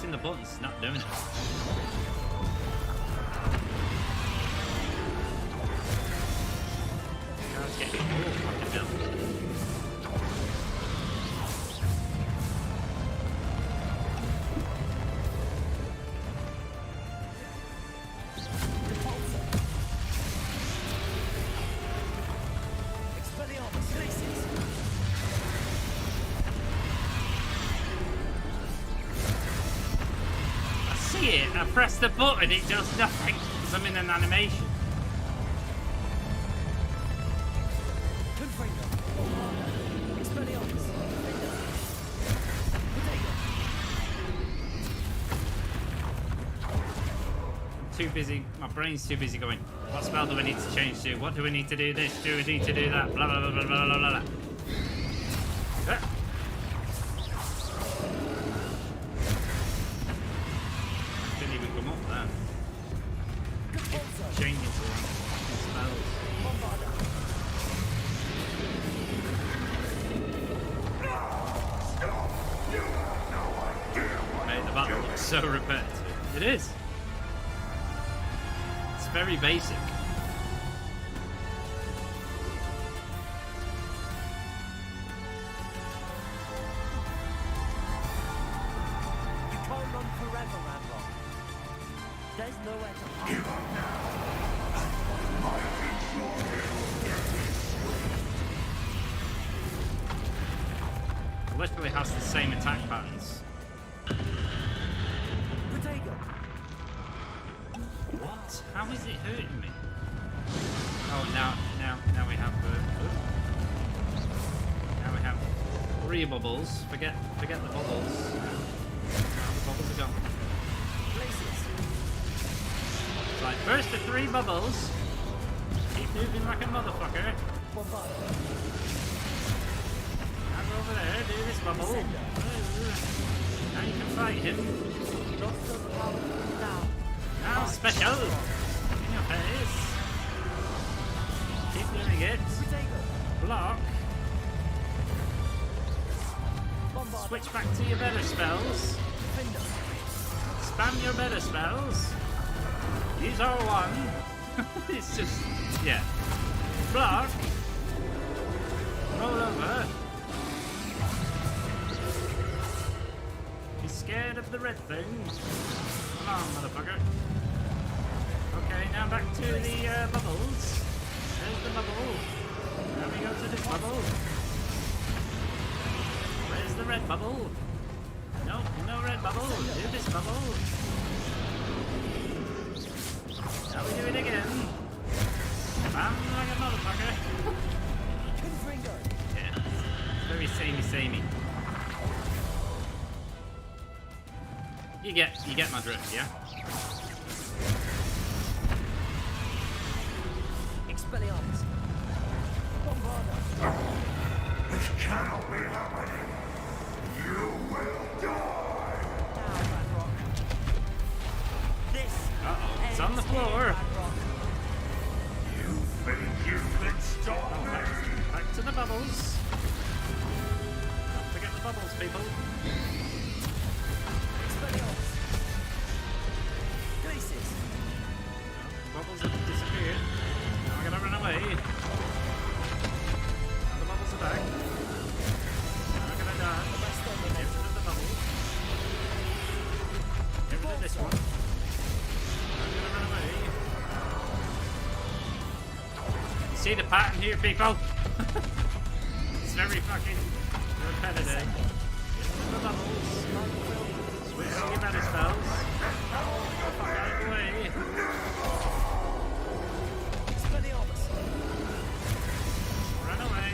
pressing the buttons is not doing it. Car's getting all fucking built. I press the button, it does nothing because I'm in an animation. I'm too busy, my brain's too busy going, what spell do I need to change to? What do we need to do this? Do we need to do that? Blah blah blah blah blah blah blah. Ah. Changing to spells. Mate, the battle looks so repetitive. It is. It's very basic. You can't run forever, Ranrock. There's nowhere to hide. Give up now. Literally has the same attack patterns. Potato. What? How is it hurting me? Oh, now we have now we have 3 bubbles. Forget the bubbles. Now the bubbles are gone. It's like first the 3 bubbles. Keep moving like a motherfucker. Over there, do this bubble. Now you can fight him. Now special! In your face. Keep doing it. Block. Switch back to your better spells. Spam your better spells. Use R1. It's just, yeah. Block. Roll over. Scared of the red thing? Come on, motherfucker. Okay, now back to the bubbles. There's the bubble. Now we go to this bubble. Where's the red bubble? No, no red bubble. Do this bubble. Now we do it again. Bam like a motherfucker. Yeah, very samey. You get my drift, yeah? Expelliarmus. This cannot be happening. You will die. Down, Ranrock. This. Uh-oh, it's on the floor. You think you can stop me? Back to the bubbles. Don't forget the bubbles, people. Bubbles have disappeared. Now I gotta run away. Now the bubbles are back. Now I'm gonna die. Get rid of the bubbles. Get rid of this one. I'm gonna run away. You see the pattern here, people? It's very fucking repetitive. Get rid of the bubbles. Switch to your better spells. Fuck out of the way. Run away.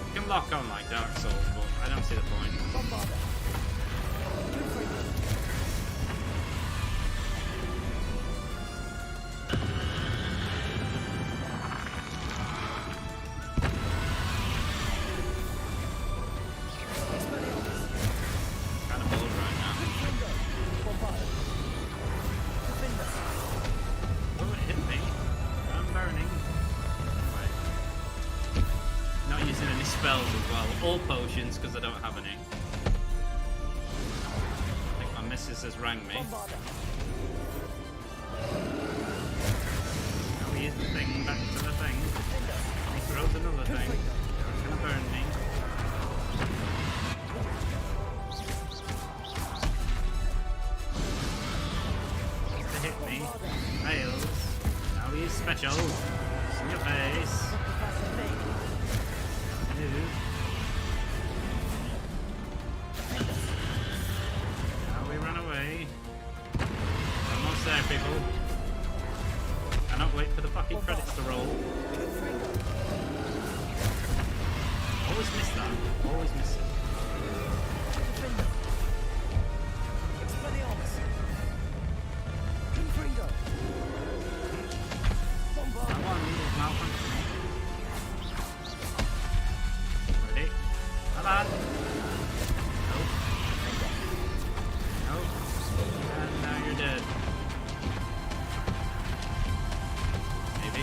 You can lock on like Dark Souls, but I don't see the point. using any spells as well, or potions because I don't have any. I think my missus has rang me. Now we use the thing back to the thing. He throws another thing. It's gonna burn me. To hit me. Fails. Now we use special. In your face. Move. Now we run away. Almost there, people. Cannot wait for the fucking credits to roll. Always miss that. Always miss it. Come on, you malfunction. Ready? Come on. Nope. Nope. And now you're dead. Maybe.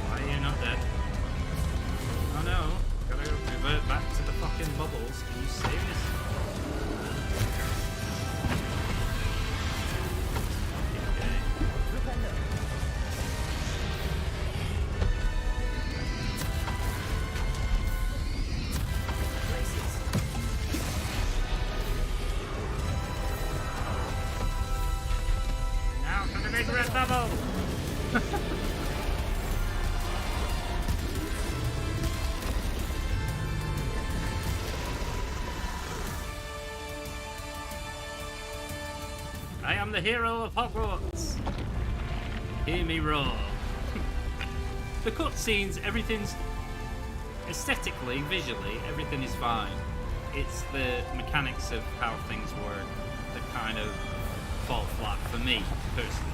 Why are you not dead? Oh no. Gotta revert back to the fucking bubbles. Are you serious? Now for the big red bubble! I am the hero of Hogwarts! Hear me roar. The cutscenes, everything's aesthetically, visually, everything is fine. It's the mechanics of how things work that kind of fall flat for me, personally.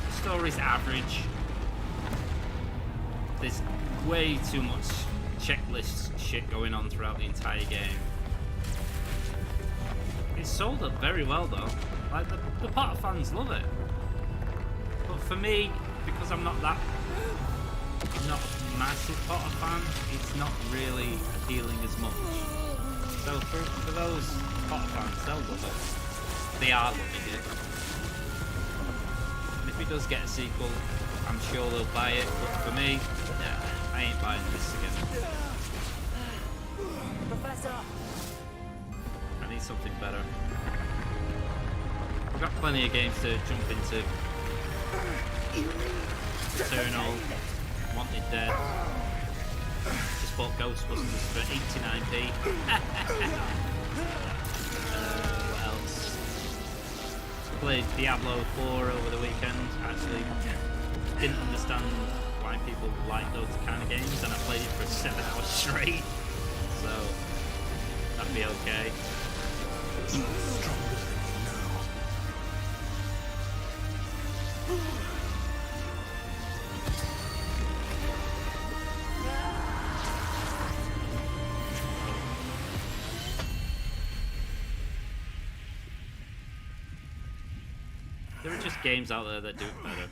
The story's average. There's way too much checklist shit going on throughout the entire game. It's sold up very well though. Like the Potter fans love it. But for me, because I'm not a massive Potter fan, it's not really appealing as much. So for those Potter fans, they'll love it. They are loving it. And if it does get a sequel, I'm sure they'll buy it. But for me, nah, I ain't buying this again. Professor! I need something better. I've got plenty of games to jump into. Eternal, Wanted Dead. Just bought Ghostbusters for 89p. What else? Played Diablo 4 over the weekend. Actually, didn't understand why people like those kind of games, and I played it for 7 hours straight. So that'd be okay. There are just games out there that do it better.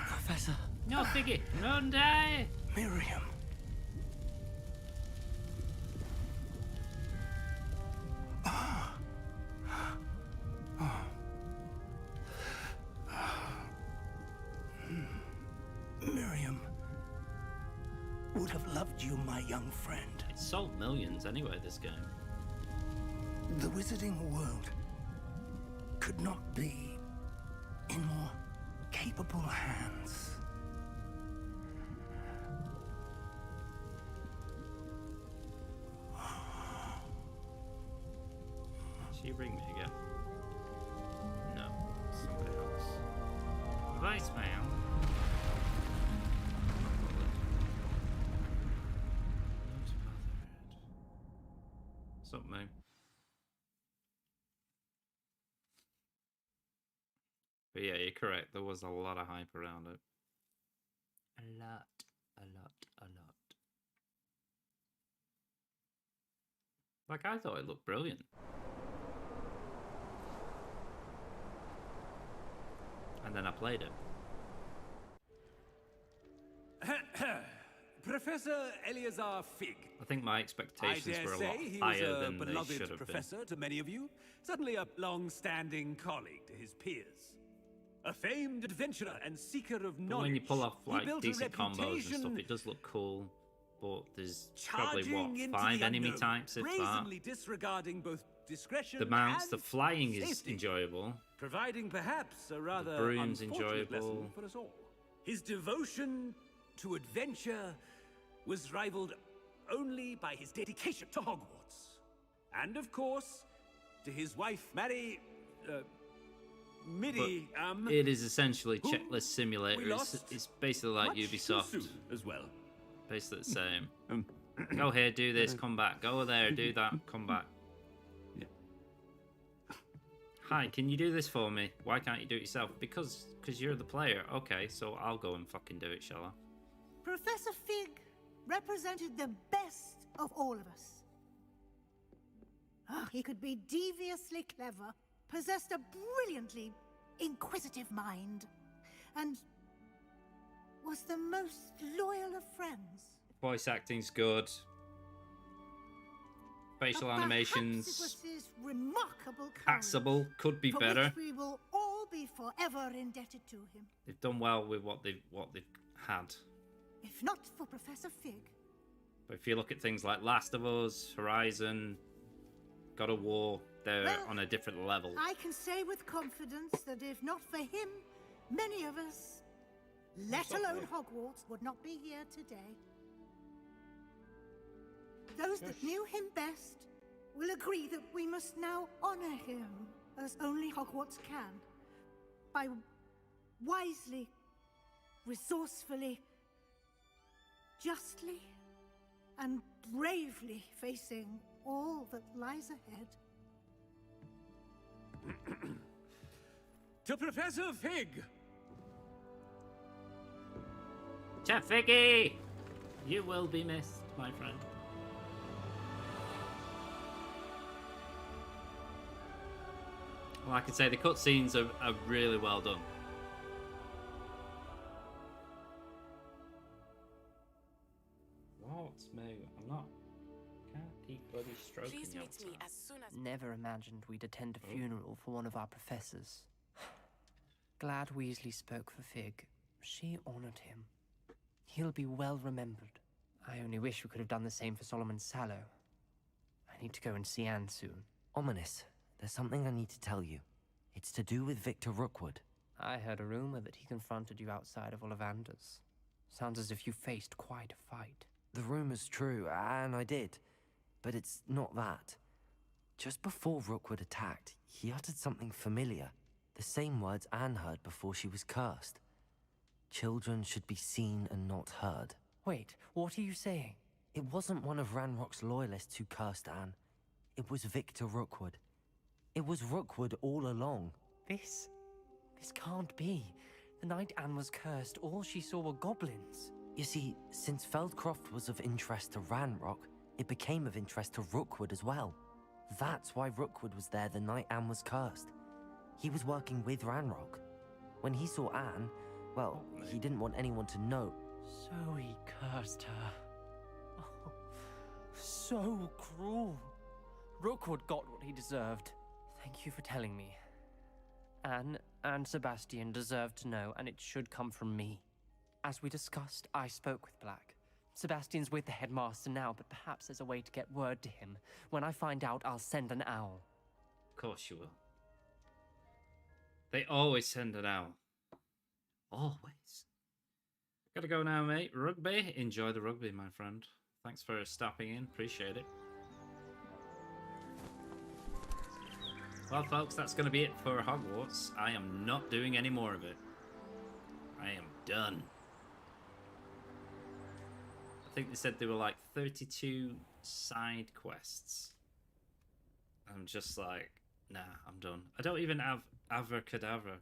Professor. No, Figgy, don't die. Miriam. Miriam would have loved you, my young friend. It sold millions anyway, this game. The wizarding world could not be in more capable hands. She ring me again? No, somebody else. Voicemail. Not bothered. Something. But yeah, you're correct. There was a lot of hype around it. A lot. Like, I thought it looked brilliant. And then I played it. Professor Eleazar Fig. I think my expectations were a lot he higher was a than they should beloved have been. professor to many of you, certainly a long-standing colleague to his peers. A famed adventurer and seeker of But knowledge. when you pull off He like built a decent combos and stuff, reputation it does look cool. But there's probably charging what, into 5 the enemy unknown, types, if that. brazenly disregarding both discretion The mounts, and the flying is safety, enjoyable. providing perhaps a rather broom's unfortunate enjoyable. lesson for us all. His devotion to adventure was rivaled only by his dedication to Hogwarts, and of course, to his wife, Midi. But it is essentially whom checklist simulator. we lost It's basically like much too Ubisoft soon as well. Basically the same. Go here, do this, come back. Go there, do that, come back. Hi, can you do this for me? Why can't you do it yourself? Because you're the player. Okay, so I'll go and fucking do it, shall I? Professor Fig represented the best of all of us. He could be deviously clever, possessed a brilliantly inquisitive mind, and was the most loyal of friends. Voice acting's good. Facial But animations perhaps it was his remarkable courage, passable. Could be for better. which we will all be forever indebted to him. They've done well with what they've had. If not for Professor Fig, But if you look at things like Last of Us, Horizon, God of War, they're Well, on a different level. I can say with confidence that if not for him, many of us, let alone Hogwarts, would not be here today. Those that knew him best will agree that we must now honor him as only Hogwarts can, by wisely, resourcefully, justly, and bravely facing all that lies ahead. To Professor Fig! To Figgy! You will be missed, my friend. Well, I could say the cutscenes are really well done. What, mate? I'm not. Can't keep bloody stroking Please your meet me as soon as. Never imagined we'd attend a funeral for one of our professors. Glad Weasley spoke for Fig. She honored him. He'll be well remembered. I only wish we could have done the same for Solomon Sallow. I need to go and see Anne soon. Ominous. There's something I need to tell you. It's to do with Victor Rookwood. I heard a rumor that he confronted you outside of Ollivander's. Sounds as if you faced quite a fight. The rumor's true, and I did. But it's not that. Just before Rookwood attacked, he uttered something familiar. The same words Anne heard before she was cursed. Children should be seen and not heard. Wait, what are you saying? It wasn't one of Ranrock's loyalists who cursed Anne. It was Victor Rookwood. It was Rookwood all along. This can't be. The night Anne was cursed, all she saw were goblins. You see, since Feldcroft was of interest to Ranrock, it became of interest to Rookwood as well. That's why Rookwood was there the night Anne was cursed. He was working with Ranrock. When he saw Anne, well, he didn't want anyone to know. So he cursed her. Oh, so cruel. Rookwood got what he deserved. Thank you for telling me. Anne and Sebastian deserve to know, and it should come from me. As we discussed, I spoke with Black. Sebastian's with the headmaster now, but perhaps there's a way to get word to him. When I find out, I'll send an owl. Of course you will. They always send an owl. Always. Gotta go now, mate. Rugby. Enjoy the rugby, my friend. Thanks for stopping in. Appreciate it. Well, folks, that's going to be it for Hogwarts. I am not doing any more of it. I am done. I think they said there were like 32 side quests. I'm just like, nah, I'm done. I don't even have Abracadabra.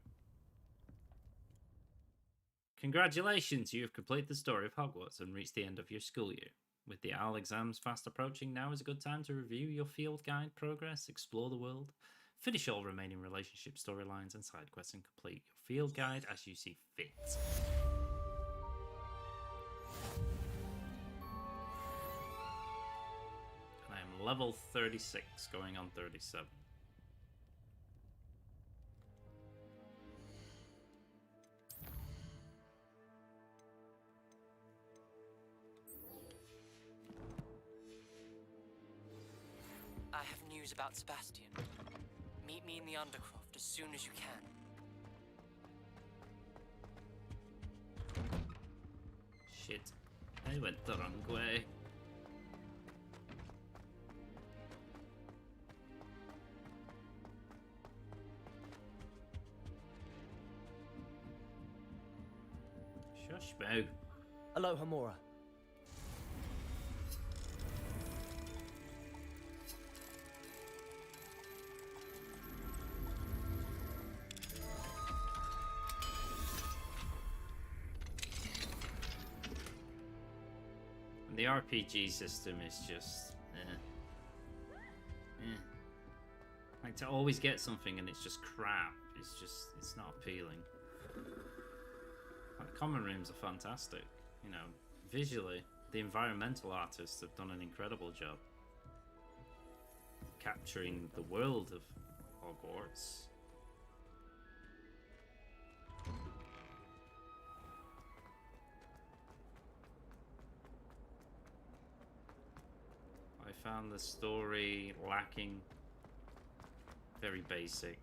Congratulations, you have completed the story of Hogwarts and reached the end of your school year. With the OWL exams fast approaching, now is a good time to review your field guide progress, explore the world, finish all remaining relationship storylines and side quests, and complete your field guide as you see fit. And I am level 36, going on 37. I have news about Sebastian. Meet me in the Undercroft as soon as you can. Shit, I went the wrong way. Shush, Boo. Aloha, Mora. The RPG system is just, like, to always get something and it's just crap. It's not appealing. Like, the common rooms are fantastic. You know, visually, the environmental artists have done an incredible job capturing the world of Hogwarts. I found the story lacking, very basic,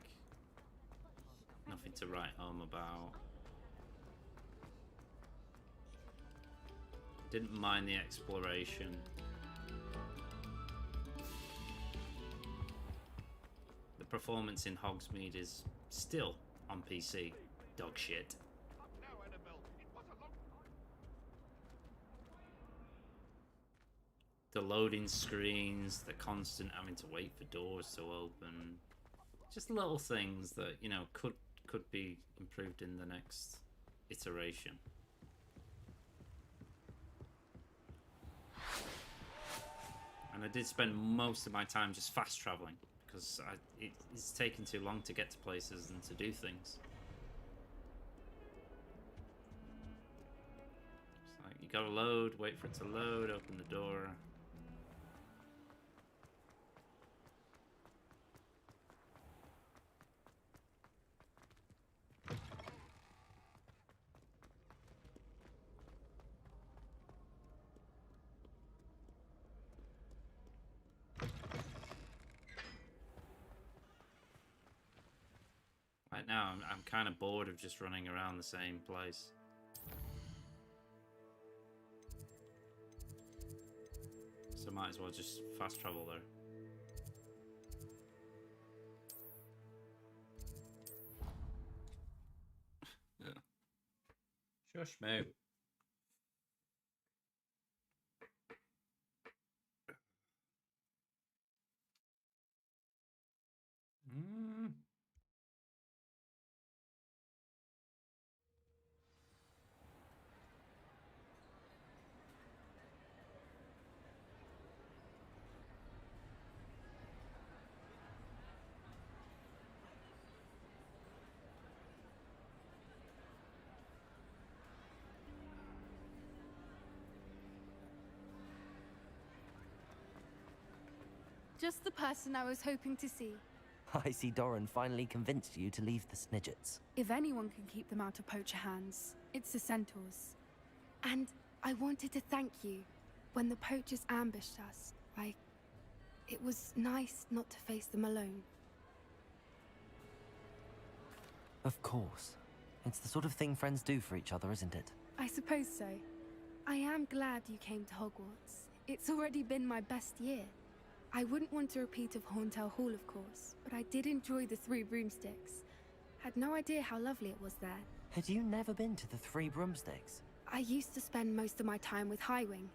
nothing to write home about. Didn't mind the exploration. The performance in Hogsmeade is still on PC dog shit. The loading screens, the constant having to wait for doors to open, just little things that, you know, could be improved in the next iteration. And I did spend most of my time just fast traveling because it's taking too long to get to places and to do things. It's like you gotta load, wait for it to load, open the door. Right now, I'm kind of bored of just running around the same place. So might as well just fast travel there. Yeah. Shush, Moo. Just the person I was hoping to see. I see Doran finally convinced you to leave the Snidgets. If anyone can keep them out of poacher hands, it's the Centaurs. And I wanted to thank you. When the poachers ambushed us, it was nice not to face them alone. Of course. It's the sort of thing friends do for each other, isn't it? I suppose so. I am glad you came to Hogwarts. It's already been my best year. I wouldn't want a repeat of Horntail Hall, of course, but I did enjoy the Three Broomsticks. Had no idea how lovely it was there. Had you never been to the Three Broomsticks? I used to spend most of my time with Highwing,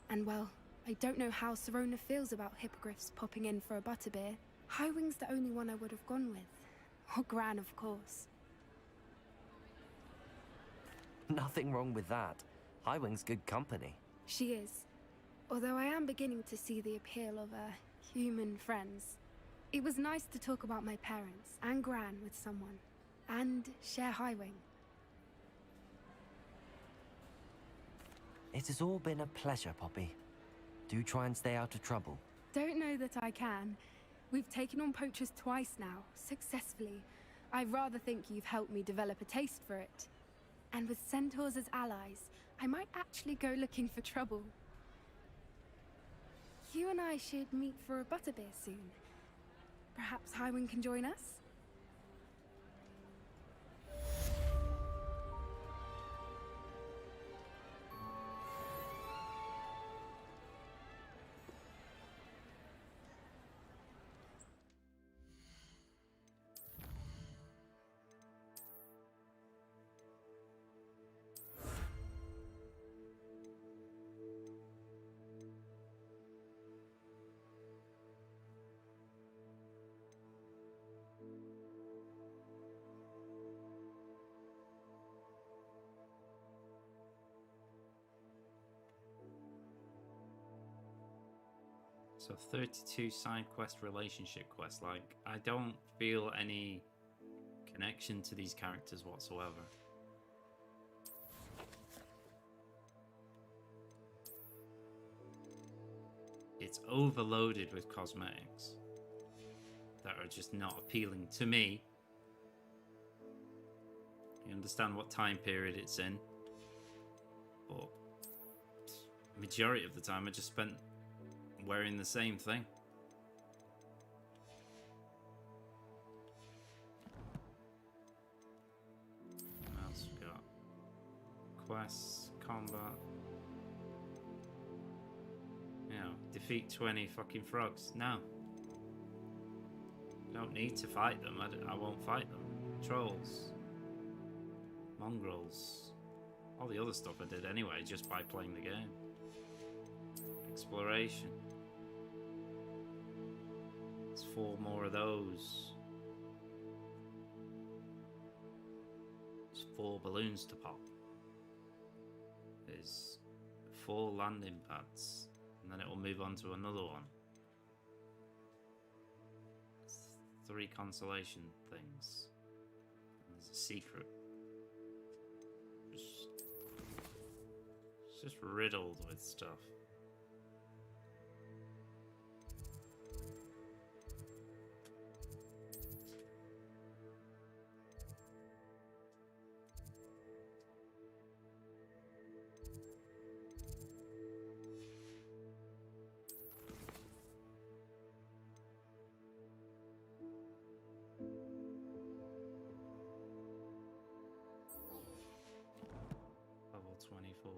and well, I don't know how Serona feels about hippogriffs popping in for a butterbeer. Highwing's the only one I would have gone with. Or Gran, of course. Nothing wrong with that. Highwing's good company. She is. Although I am beginning to see the appeal of human friends. It was nice to talk about my parents and Gran with someone, and share Highwing. It has all been a pleasure, Poppy. Do try and stay out of trouble. Don't know that I can. We've taken on poachers twice now, successfully. I rather think you've helped me develop a taste for it. And with centaurs as allies, I might actually go looking for trouble. You and I should meet for a butterbeer soon. Perhaps Highwing can join us? So 32 side quest relationship quests. Like, I don't feel any connection to these characters whatsoever. It's overloaded with cosmetics that are just not appealing to me. You understand what time period it's in, but majority of the time I just spent wearing the same thing. What else we got? Quests, combat. You know, defeat 20 fucking frogs. No. Don't need to fight them. I won't fight them. Trolls. Mongrels. All the other stuff I did anyway, just by playing the game. Exploration. There's 4 more of those. There's 4 balloons to pop. There's 4 landing pads. And then it will move on to another one. 3 consolation things. And there's a secret. It's just riddled with stuff. Level 24.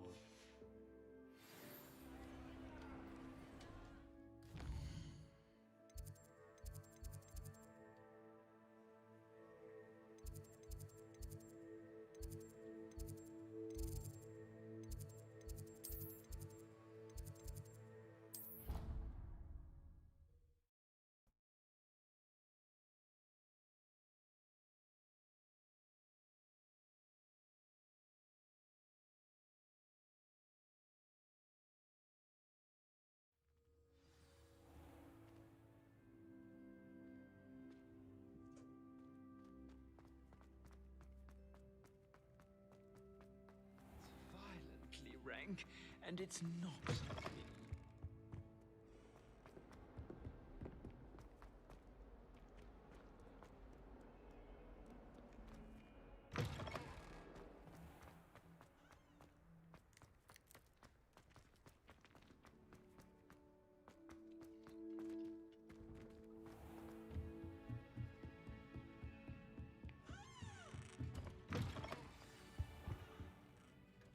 Violently rank, and it's not me.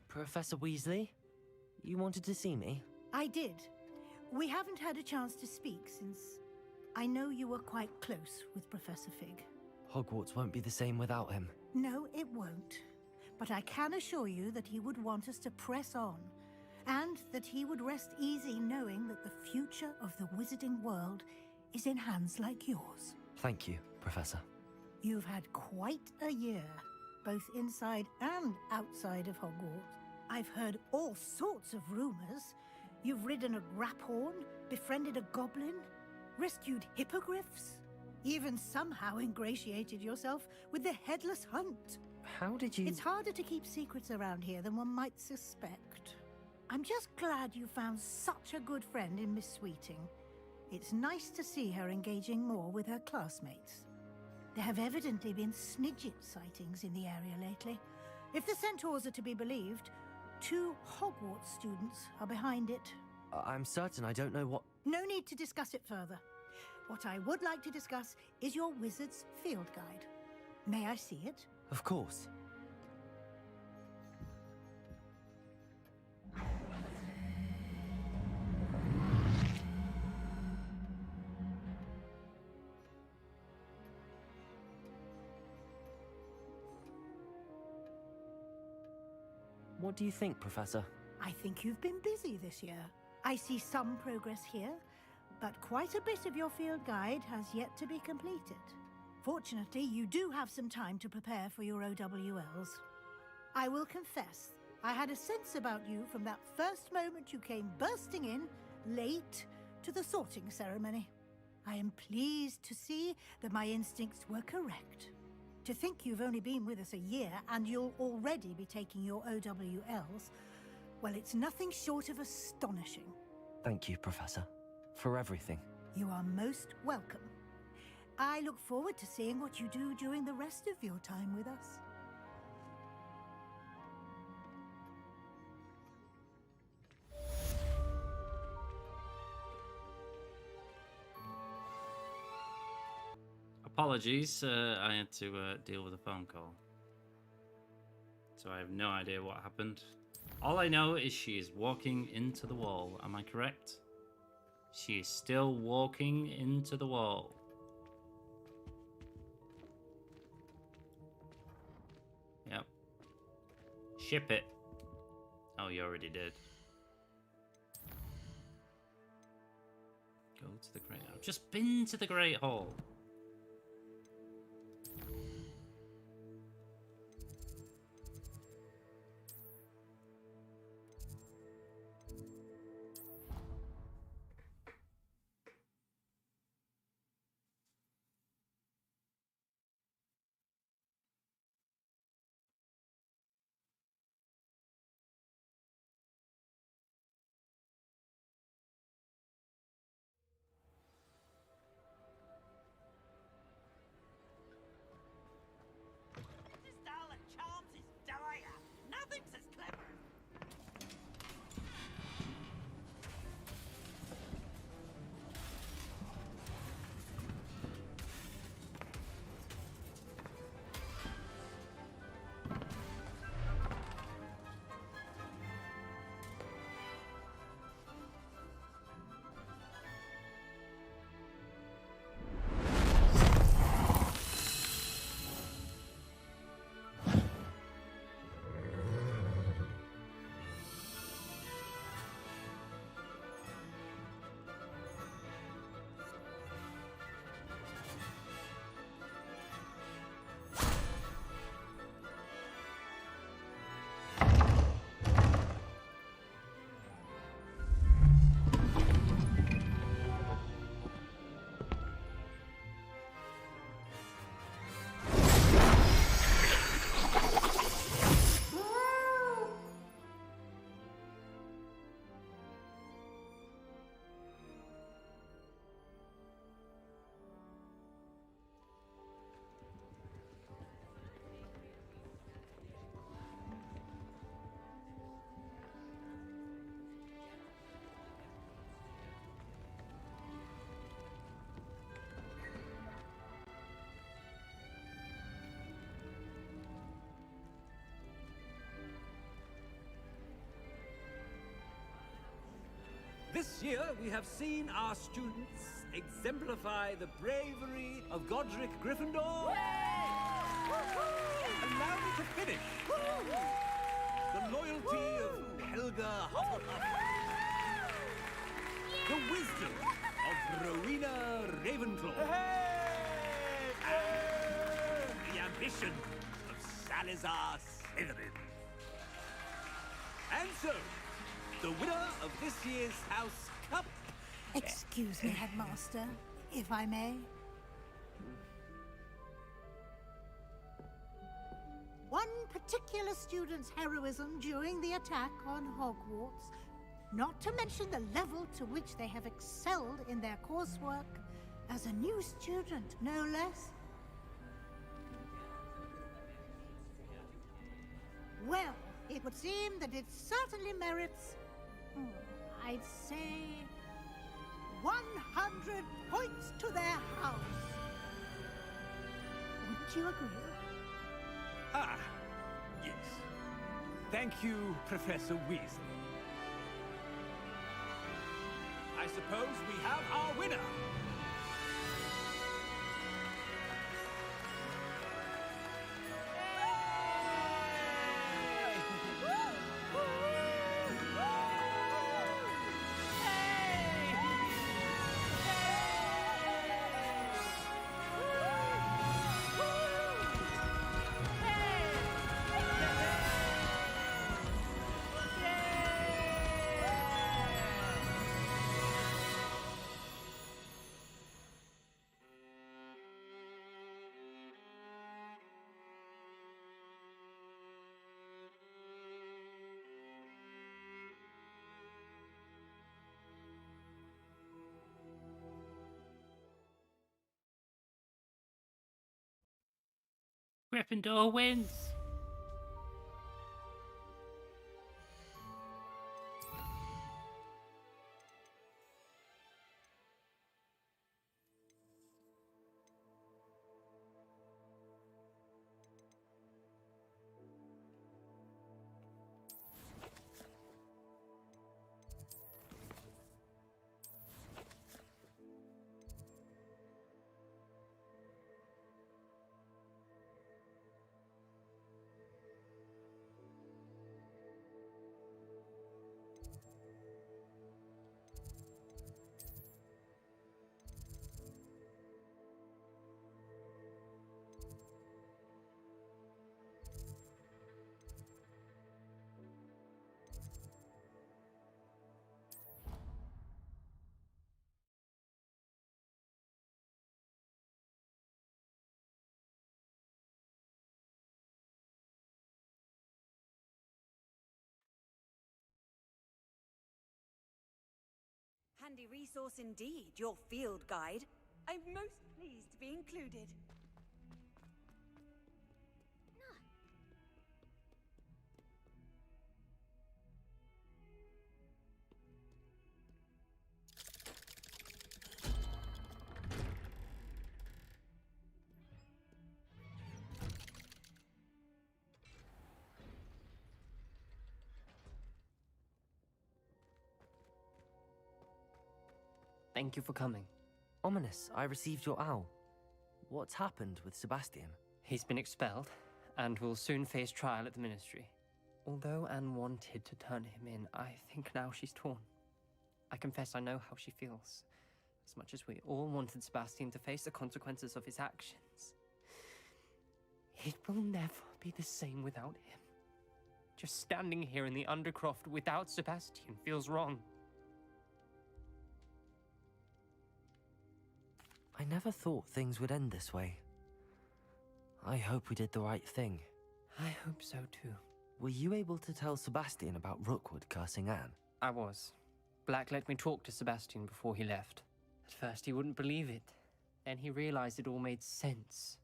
Professor Weasley? You wanted to see me? I did. We haven't had a chance to speak since I know you were quite close with Professor Fig. Hogwarts won't be the same without him. No, it won't. But I can assure you that he would want us to press on, and that he would rest easy knowing that the future of the wizarding world is in hands like yours. Thank you, Professor. You've had quite a year, both inside and outside of Hogwarts. I've heard all sorts of rumors. You've ridden a graphorn, befriended a goblin, rescued hippogriffs, even somehow ingratiated yourself with the Headless Hunt. How did you... It's harder to keep secrets around here than one might suspect. I'm just glad you found such a good friend in Miss Sweeting. It's nice to see her engaging more with her classmates. There have evidently been Snidget sightings in the area lately. If the centaurs are to be believed, 2 Hogwarts students are behind it. I'm certain I don't know what... No need to discuss it further. What I would like to discuss is your wizard's field guide. May I see it? Of course. What do you think, Professor? I think you've been busy this year. I see some progress here, but quite a bit of your field guide has yet to be completed. Fortunately, you do have some time to prepare for your OWLs. I will confess, I had a sense about you from that first moment you came bursting in, late, to the sorting ceremony. I am pleased to see that my instincts were correct. To think you've only been with us a year and you'll already be taking your OWLs, well, it's nothing short of astonishing. Thank you, Professor, for everything. You are most welcome. I look forward to seeing what you do during the rest of your time with us. Apologies, I had to deal with a phone call. So I have no idea what happened. All I know is she is walking into the wall. Am I correct? She is still walking into the wall. Yep. Ship it. Oh, you already did. Go to the Great Hall. I've just been to the Great Hall. This year, we have seen our students exemplify the bravery of Godric Gryffindor. Allow me to finish. The loyalty of Helga Hufflepuff. The wisdom of Rowena Ravenclaw. And the ambition of Salazar Slytherin. And so, the winner of this year's House Cup. Excuse me, Headmaster, if I may. One particular student's heroism during the attack on Hogwarts, not to mention the level to which they have excelled in their coursework, as a new student, no less. Well, it would seem that it certainly merits, I'd say, 100 points to their house. Would you agree? Ah, yes. Thank you, Professor Weasley. I suppose we have our winner. Gryffindor wins. Handy resource indeed, your field guide. I'm most pleased to be included. Thank you for coming. Ominous, I received your owl. What's happened with Sebastian? He's been expelled, and will soon face trial at the Ministry. Although Anne wanted to turn him in, I think now she's torn. I confess I know how she feels, as much as we all wanted Sebastian to face the consequences of his actions. It will never be the same without him. Just standing here in the Undercroft without Sebastian feels wrong. I never thought things would end this way. I hope we did the right thing. I hope so too. Were you able to tell Sebastian about Rookwood cursing Anne? I was. Black let me talk to Sebastian before he left. At first he wouldn't believe it. Then he realized it all made sense.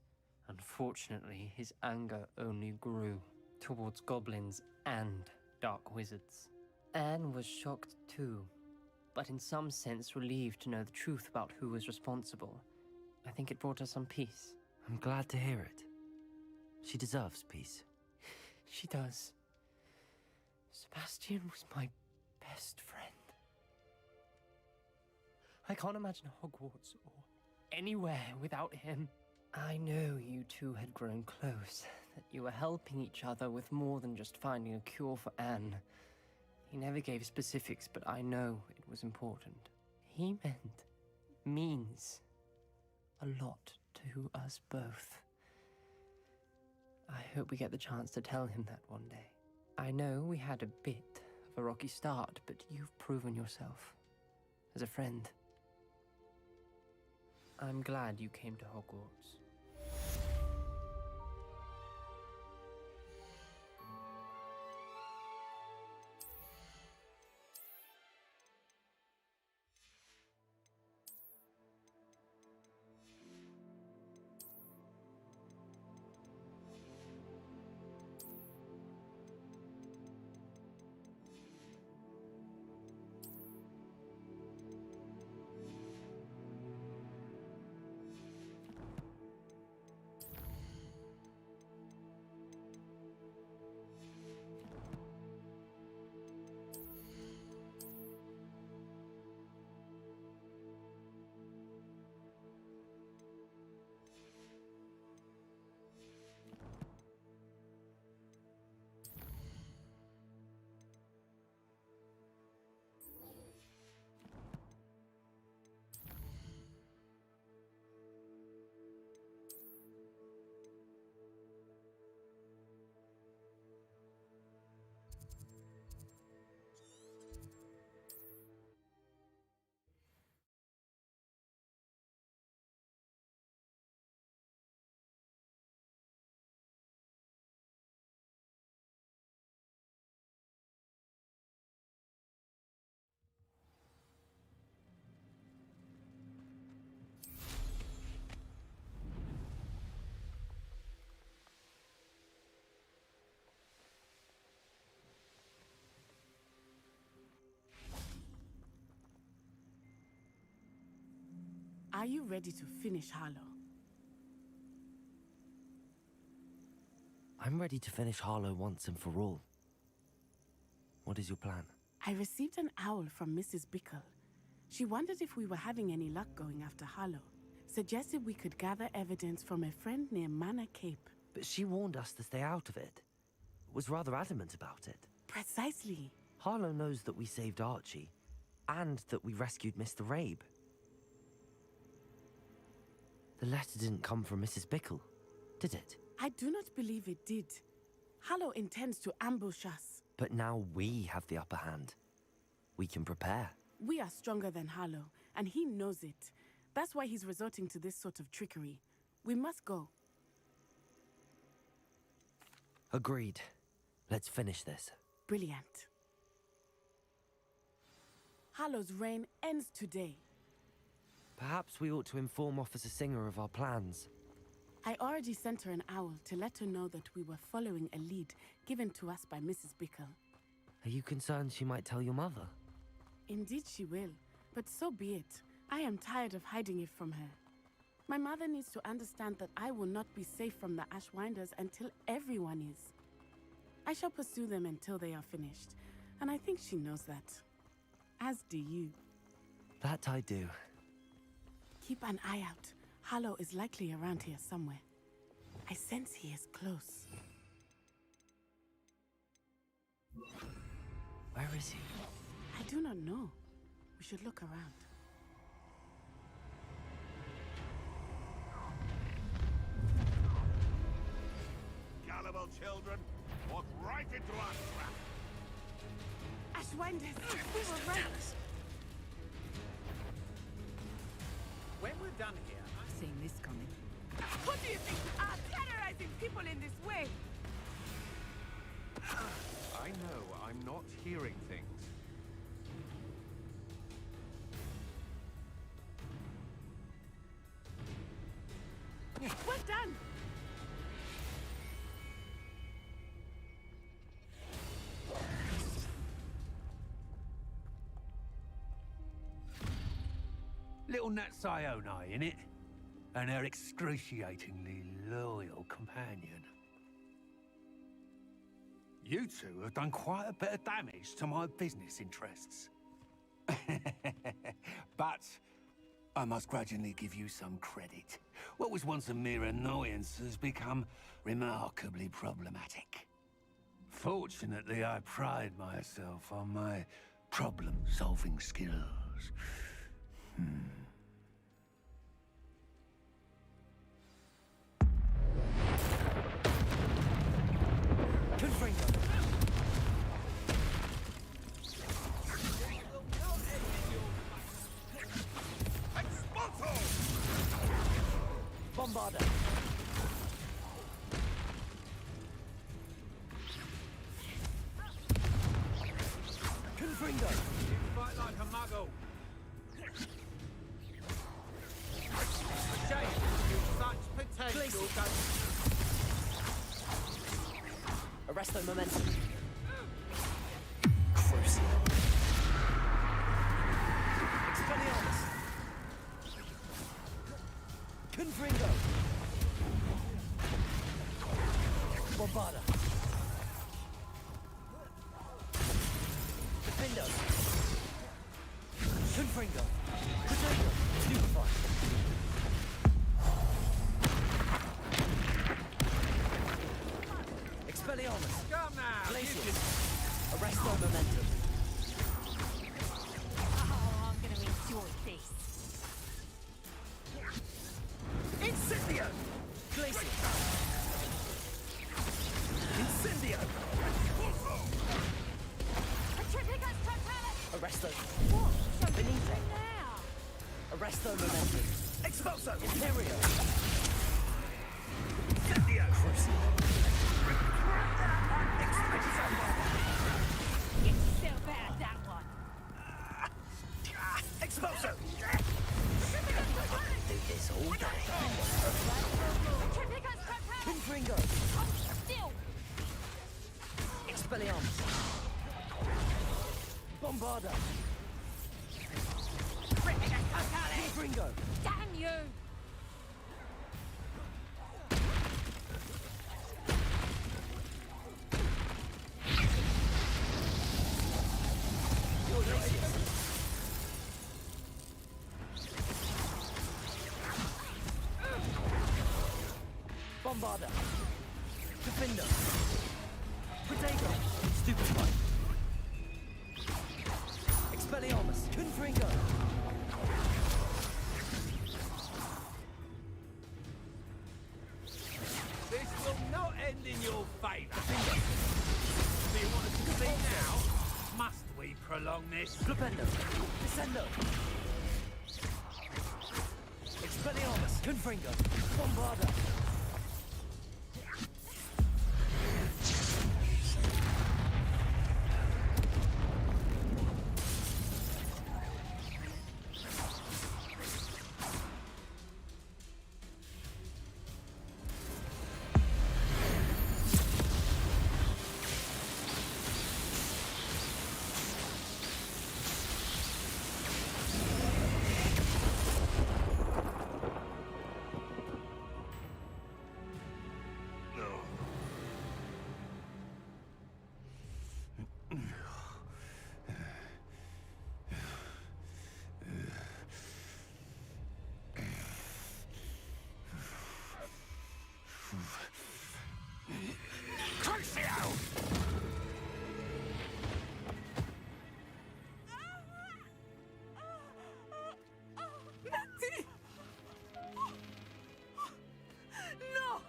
Unfortunately, his anger only grew towards goblins and dark wizards. Anne was shocked too, but in some sense relieved to know the truth about who was responsible. I think it brought her some peace. I'm glad to hear it. She deserves peace. She does. Sebastian was my best friend. I can't imagine Hogwarts or anywhere without him. I know you two had grown close, that you were helping each other with more than just finding a cure for Anne. He never gave specifics, but I know it was important. He means a lot to us both. I hope we get the chance to tell him that one day. I know we had a bit a rocky start, but you've proven yourself as a friend. I'm glad you came to Hogwarts. Are you ready to finish Harlow? I'm ready to finish Harlow once and for all. What is your plan? I received an owl from Mrs. Bickle. She wondered if we were having any luck going after Harlow. Suggested we could gather evidence from a friend near Manor Cape. But she warned us to stay out of it. Was rather adamant about it. Precisely. Harlow knows that we saved Archie, and that we rescued Mr. Rabe. The letter didn't come from Mrs. Bickle, did it? I do not believe it did. Harlow intends to ambush us. But now we have the upper hand. We can prepare. We are stronger than Harlow, and he knows it. That's why he's resorting to this sort of trickery. We must go. Agreed. Let's finish this. Brilliant. Harlow's reign ends today. Perhaps we ought to inform Officer Singer of our plans. I already sent her an owl to let her know that we were following a lead given to us by Mrs. Bickle. Are you concerned she might tell your mother? Indeed she will, but so be it. I am tired of hiding it from her. My mother needs to understand that I will not be safe from the Ashwinders until everyone is. I shall pursue them until they are finished, and I think she knows that. As do you. That I do. Keep an eye out. Harlow is likely around here somewhere. I sense he is close. Where is he? I do not know. We should look around. Gullible children, walk right into our trap. Ashwinders, we were right. When we're done here, I've seen this coming. Who do you think you are, terrorizing people in this way? I know I'm not hearing things. Well done! Little Nat Sione, innit? And her excruciatingly loyal companion. You two have done quite a bit of damage to my business interests. But I must grudgingly give you some credit. What was once a mere annoyance has become remarkably problematic. Fortunately, I pride myself on my problem-solving skills. Bombarder! Confringo! You fight like a muggle. Shame, such potential. Arresto momentum. Crucial. Expelliarmus! Confringo! Bombarda! Defendo! Confringo! Potato! Stupefy! Expelliarmus! Come now! Glacius! Arresto momentum. Oh, I'm gonna enjoy this. Incendio! Glacius! Incendio! Petrificus totalis! Arresto. What? So Benito. now? Arresto momentum. Expulso! Imperio! Incendio! Crucial! Get yourself out of that one. Expulso! Do this all day. Petrificus totalis! Confringo! Hold still! Expelliarmus! Bombarda! Petrificus totalis! Confringo! Damn you! Bombarda! Defender! Potato! Stupefy! Expelliarmus! Confringo! This will not end in your favour. Do you want us to see now? Must we prolong this? Flipendo! Descendo! Expelliarmus! Confringo! Bombarda! Natty! No!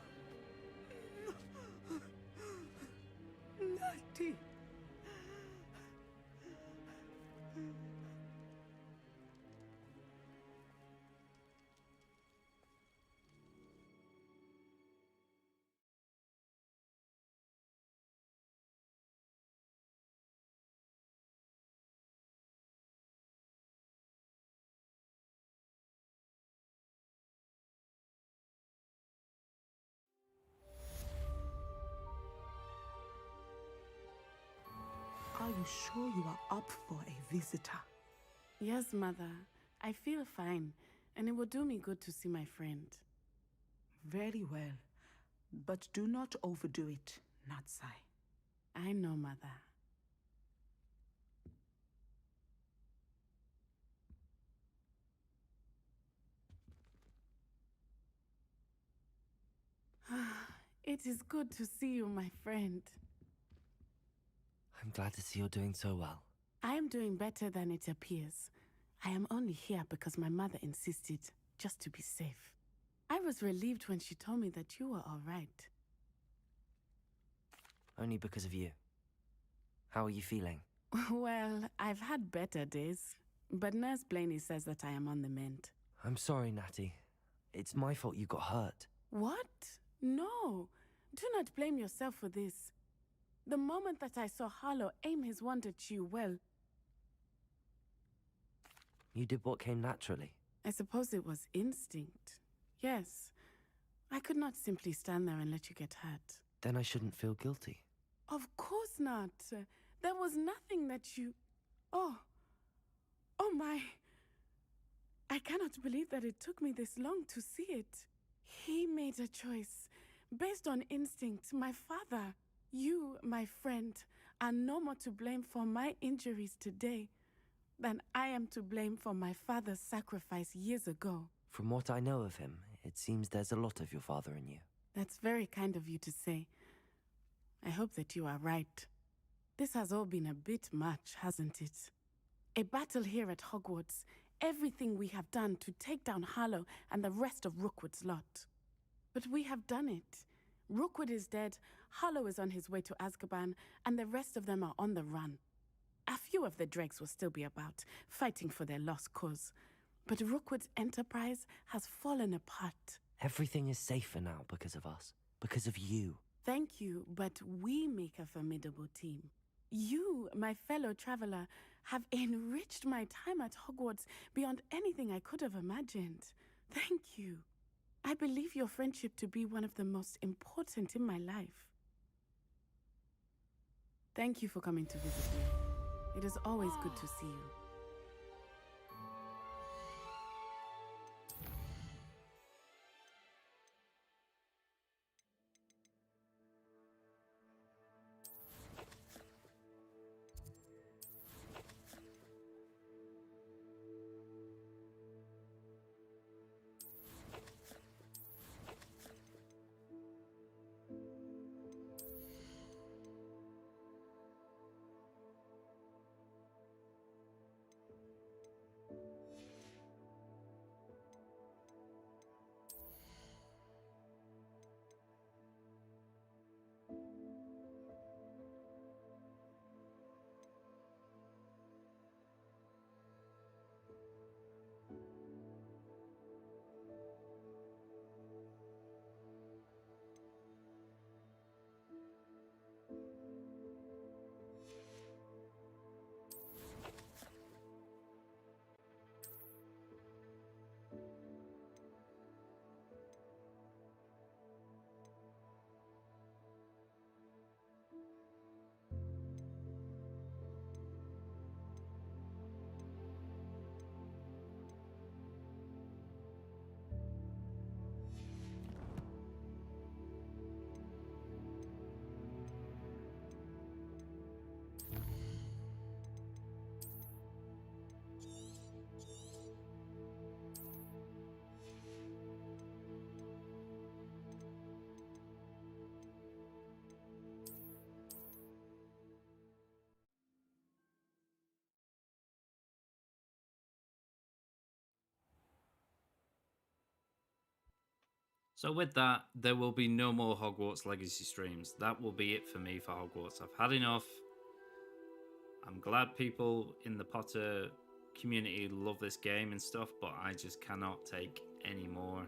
Natty! Are you sure you are up for a visitor? Yes, Mother. I feel fine, and it will do me good to see my friend. Very well. But do not overdo it, Natsai. I know, Mother. It is good to see you, my friend. I'm glad to see you're doing so well. I am doing better than it appears. I am only here because my mother insisted, just to be safe. I was relieved when she told me that you were all right. Only because of you. How are you feeling? Well, I've had better days, but Nurse Blaney says that I am on the mend. I'm sorry, Natty. It's my fault you got hurt. What? No. Do not blame yourself for this. The moment that I saw Harlow aim his wand at you, well, You did what came naturally. I suppose it was instinct. Yes. I could not simply stand there and let you get hurt. Then I shouldn't feel guilty. Of course not. There was nothing that you... Oh. Oh my. I cannot believe that it took me this long to see it. He made a choice. Based on instinct, my father, you, my friend, are no more to blame for my injuries today than I am to blame for my father's sacrifice years ago. From what I know of him, it seems there's a lot of your father in you. That's very kind of you to say. I hope that you are right. This has all been a bit much, hasn't it? A battle here at Hogwarts, everything we have done to take down Harlow and the rest of Rookwood's lot. But we have done it. Rookwood is dead, Harlow is on his way to Azkaban, and the rest of them are on the run. A few of the dregs will still be about, fighting for their lost cause. But Rookwood's enterprise has fallen apart. Everything is safer now because of us. Because of you. Thank you, but we make a formidable team. You, my fellow traveler, have enriched my time at Hogwarts beyond anything I could have imagined. Thank you. I believe your friendship to be one of the most important in my life. Thank you for coming to visit me. It is always good to see you. So with that, there will be no more Hogwarts Legacy streams. That will be it for me for Hogwarts. I've had enough. I'm glad people in the Potter community love this game and stuff, but I just cannot take any more.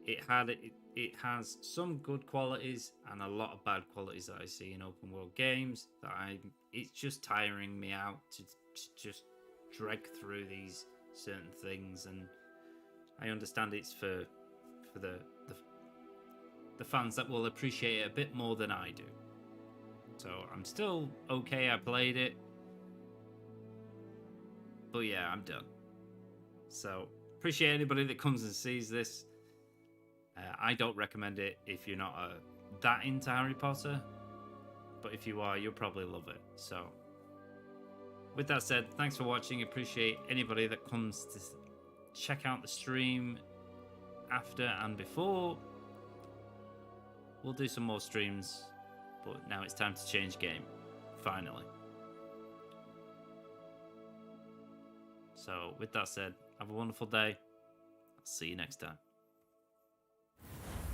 It has some good qualities and a lot of bad qualities that I see in open world games. It's just tiring me out to just drag through these certain things, and I understand it's for the fans that will appreciate it a bit more than I do. So I'm still okay, I played it. But yeah, I'm done. So appreciate anybody that comes and sees this. I don't recommend it if you're not that into Harry Potter. But if you are, you'll probably love it. So with that said, thanks for watching. Appreciate anybody that comes to check out the stream after and before. We'll do some more streams, but now it's time to change game, finally. So with that said, have a wonderful day. I'll see you next time.